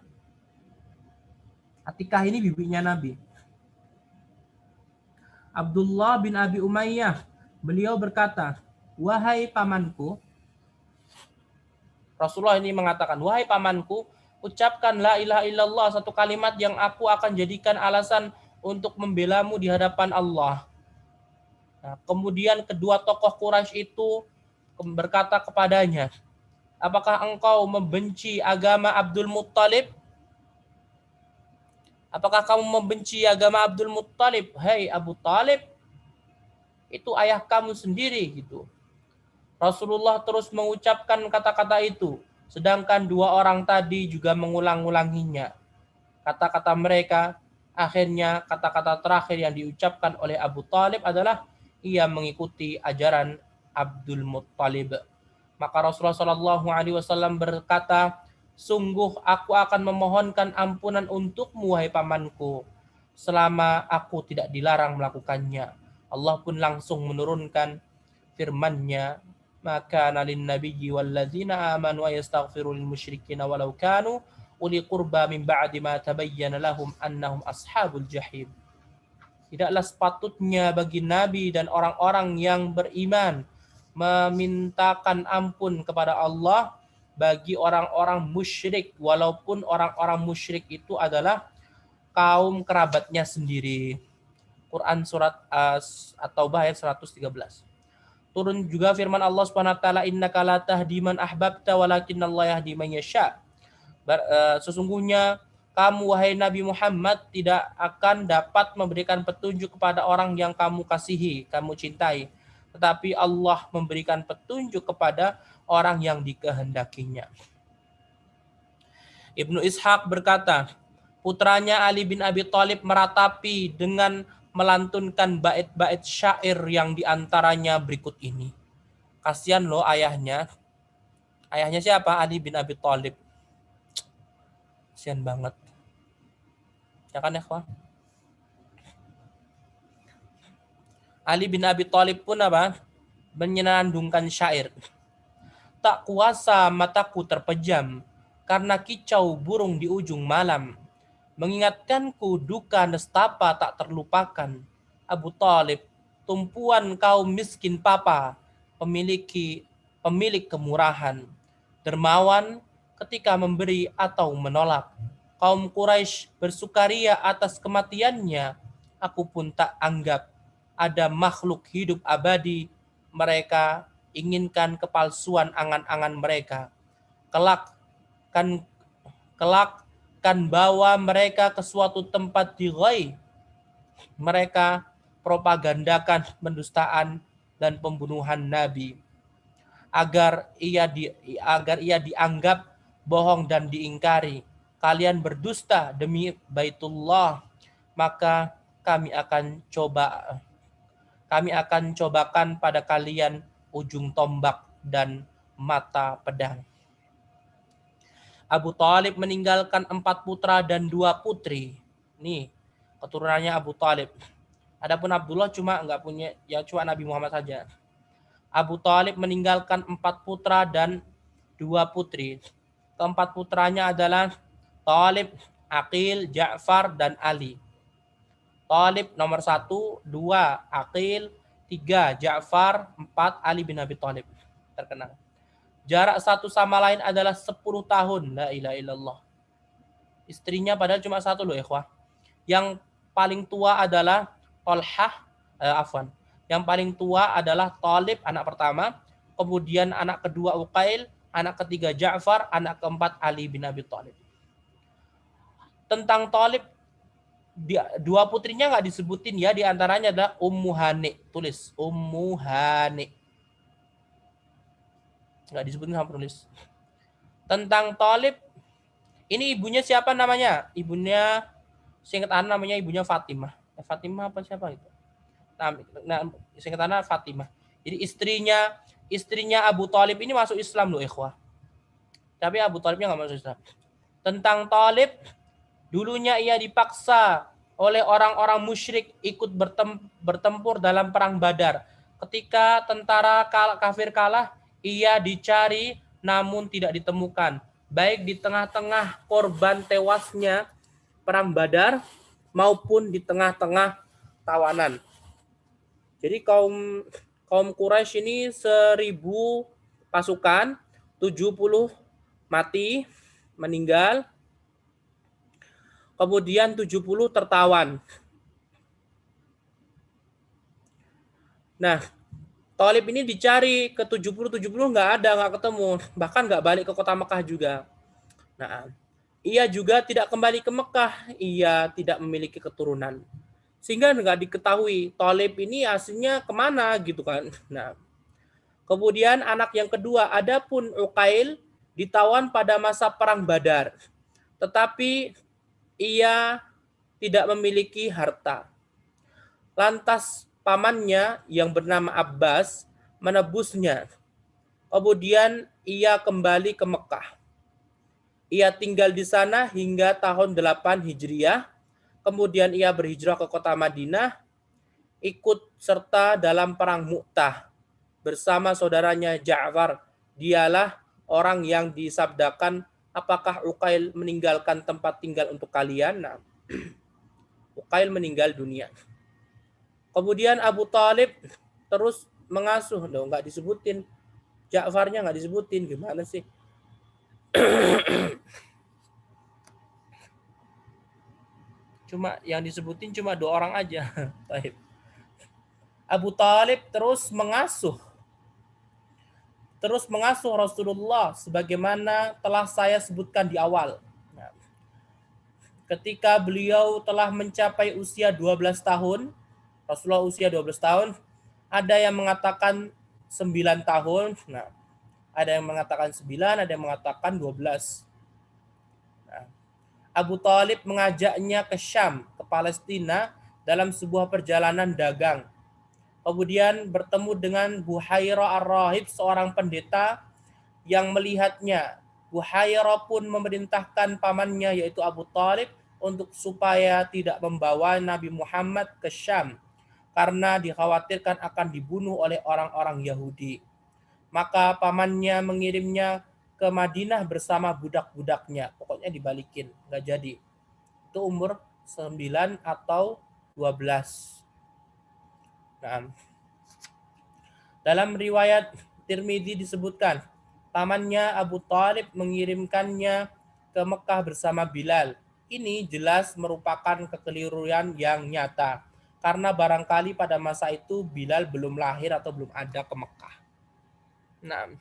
Atikah ini bibinya Nabi. Abdullah bin Abi Umayyah, beliau berkata, wahai pamanku, Rasulullah ini mengatakan, wahai pamanku, ucapkan la ilaha illallah, satu kalimat yang aku akan jadikan alasan untuk membelamu di hadapan Allah. Nah, kemudian kedua tokoh Quraisy itu berkata kepadanya, apakah engkau membenci agama Abdul Muttalib? Apakah kamu membenci agama Abdul Muttalib? Hai Abu Talib, itu ayah kamu sendiri gitu. Rasulullah terus mengucapkan kata-kata itu, sedangkan dua orang tadi juga mengulang-ulanginya. Kata-kata mereka, akhirnya kata-kata terakhir yang diucapkan oleh Abu Talib adalah ia mengikuti ajaran Abdul Muttalib. Maka Rasulullah SAW berkata, sungguh aku akan memohonkan ampunan untukmu, wahai pamanku, selama aku tidak dilarang melakukannya. Allah pun langsung menurunkan firman-Nya, maka nalin nabiyyi walladzina amanu ayastaghfiru lil musyrikin walau kanu uli qurba min ba'di ma tabayyana lahum annahum ashabul jahim. Tidaklah sepatutnya bagi nabi dan orang-orang yang beriman memintakan ampun kepada Allah bagi orang-orang musyrik, walaupun orang-orang musyrik itu adalah kaum kerabatnya sendiri. Quran surat At-Taubah ayat 113. Turun juga firman Allah Subhanahu wa taala, innaka la tahdi man ahbabta walakinnallaha yahdi man yasha. Sesungguhnya kamu wahai Nabi Muhammad tidak akan dapat memberikan petunjuk kepada orang yang kamu kasihi, kamu cintai. Tetapi Allah memberikan petunjuk kepada orang yang dikehendakinya. Ibnu Ishaq berkata, putranya Ali bin Abi Thalib meratapi dengan melantunkan bait-bait syair yang diantaranya berikut ini. Kasihan loh ayahnya. Ayahnya siapa? Ali bin Abi Thalib. Kasihan banget. Ya kan ya, kawan? Ali bin Abi Thalib pun apa? Menyenandungkan syair. Tak kuasa mataku terpejam karena kicau burung di ujung malam. Mengingatkanku duka nestapa tak terlupakan. Abu Thalib, tumpuan kaum miskin papa, pemilik kemurahan. Dermawan ketika memberi atau menolak. Kaum Quraisy bersukaria atas kematiannya. Aku pun tak anggap ada makhluk hidup abadi. Mereka inginkan kepalsuan angan-angan mereka. Kelak kan bawa mereka ke suatu tempat di ghaib. Mereka propagandakan pendustaan dan pembunuhan Nabi agar ia dianggap bohong dan diingkari. Kalian berdusta demi Baitullah, maka kami akan cobakan pada kalian ujung tombak dan mata pedang. Abu Thalib meninggalkan 4 putra dan 2 putri. Nih, keturunannya Abu Thalib. Adapun Abdullah cuma nggak punya, ya cuma Nabi Muhammad saja. Abu Thalib meninggalkan 4 putra dan 2 putri. Keempat putranya adalah Thalib, Aqil, Ja'far, dan Ali. Thalib nomor 1, 2 Aqil, 3 Ja'far, 4 Ali bin Abi Thalib. Terkenal. Jarak satu sama lain adalah 10 tahun. La ilaha illallah. Istrinya padahal cuma satu loh ikhwah. Yang paling tua adalah Tolhah, Yang paling tua adalah Thalib, anak pertama. Kemudian anak kedua Uqail, anak ketiga Ja'far, anak keempat Ali bin Abi Thalib. Tentang Thalib, dua putrinya nggak disebutin ya, diantaranya adalah Ummu Hani. Tulis Ummu Hani. Nggak disebutin sama penulis. Tentang Thalib, ini ibunya siapa namanya? Ibunya, seingat ana namanya ibunya Fatimah. Fatimah apa siapa itu? Nah, seingat ana Fatimah. Jadi istrinya Abu Thalib ini masuk Islam loh ikhwah. Tapi Abu Thalibnya nggak masuk Islam. Tentang Thalib, dulunya ia dipaksa oleh orang-orang musyrik ikut bertempur dalam perang Badar. Ketika tentara kafir kalah, ia dicari namun tidak ditemukan. Baik di tengah-tengah korban tewasnya perang Badar maupun di tengah-tengah tawanan. Jadi kaum Quraisy ini 1000 pasukan, 70 mati, meninggal. Kemudian 70 tertawan. Nah, Thalib ini dicari ke 70 nggak ada, nggak ketemu, bahkan nggak balik ke kota Mekah juga. Nah, ia juga tidak kembali ke Mekah, ia tidak memiliki keturunan, sehingga nggak diketahui Thalib ini aslinya kemana gitu kan. Nah, kemudian anak yang kedua, adapun Uqail, ditawan pada masa perang Badar, tetapi ia tidak memiliki harta. Lantas pamannya yang bernama Abbas menebusnya. Kemudian ia kembali ke Mekah. Ia tinggal di sana hingga tahun 8 Hijriah. Kemudian ia berhijrah ke kota Madinah, ikut serta dalam perang Mu'tah bersama saudaranya Ja'far. Dialah orang yang disabdakan, apakah Uqail meninggalkan tempat tinggal untuk kalian? Nah, Uqail meninggal dunia. Kemudian Abu Thalib terus mengasuh, nggak disebutin. Ja'farnya nggak disebutin, gimana sih? Cuma yang disebutin cuma 2 orang aja. Abu Thalib terus mengasuh Rasulullah sebagaimana telah saya sebutkan di awal. Nah, ketika beliau telah mencapai usia 12 tahun, Rasulullah usia 12 tahun, ada yang mengatakan 9 tahun, nah, ada yang mengatakan 9, ada yang mengatakan 12. Nah, Abu Thalib mengajaknya ke Syam, ke Palestina dalam sebuah perjalanan dagang. Kemudian bertemu dengan Buhairah Ar-Rahib, seorang pendeta yang melihatnya. Buhairah pun memerintahkan pamannya yaitu Abu Thalib untuk supaya tidak membawa Nabi Muhammad ke Syam karena dikhawatirkan akan dibunuh oleh orang-orang Yahudi. Maka pamannya mengirimnya ke Madinah bersama budak-budaknya. Pokoknya dibalikin, nggak jadi. Itu umur 9 atau 12. Nah, dalam riwayat Tirmidzi disebutkan, pamannya Abu Thalib mengirimkannya ke Mekah bersama Bilal. Ini jelas merupakan kekeliruan yang nyata, karena barangkali pada masa itu Bilal belum lahir atau belum ada ke Mekah. Nah,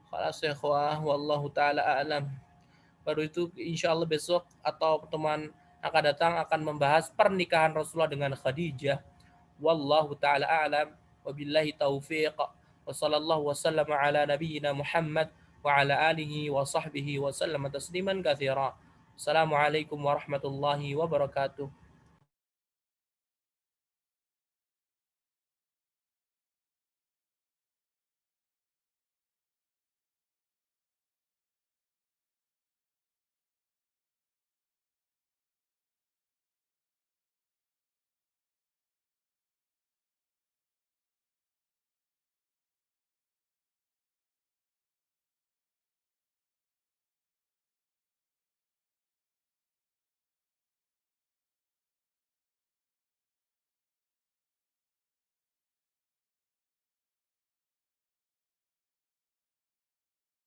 khalas ya ikhwah, wallahu ta'ala a'lam. Baru itu insya Allah besok atau pertemuan akan datang akan membahas pernikahan Rasulullah dengan Khadijah. Wallahu ta'ala a'lam. Wabillahi taufiq. Wa sallallahu wasallam ala nabiyyina Muhammad wa ala alihi wa sahbihi wa sallam tasliman katsira. Assalamualaikum warahmatullahi wabarakatuh.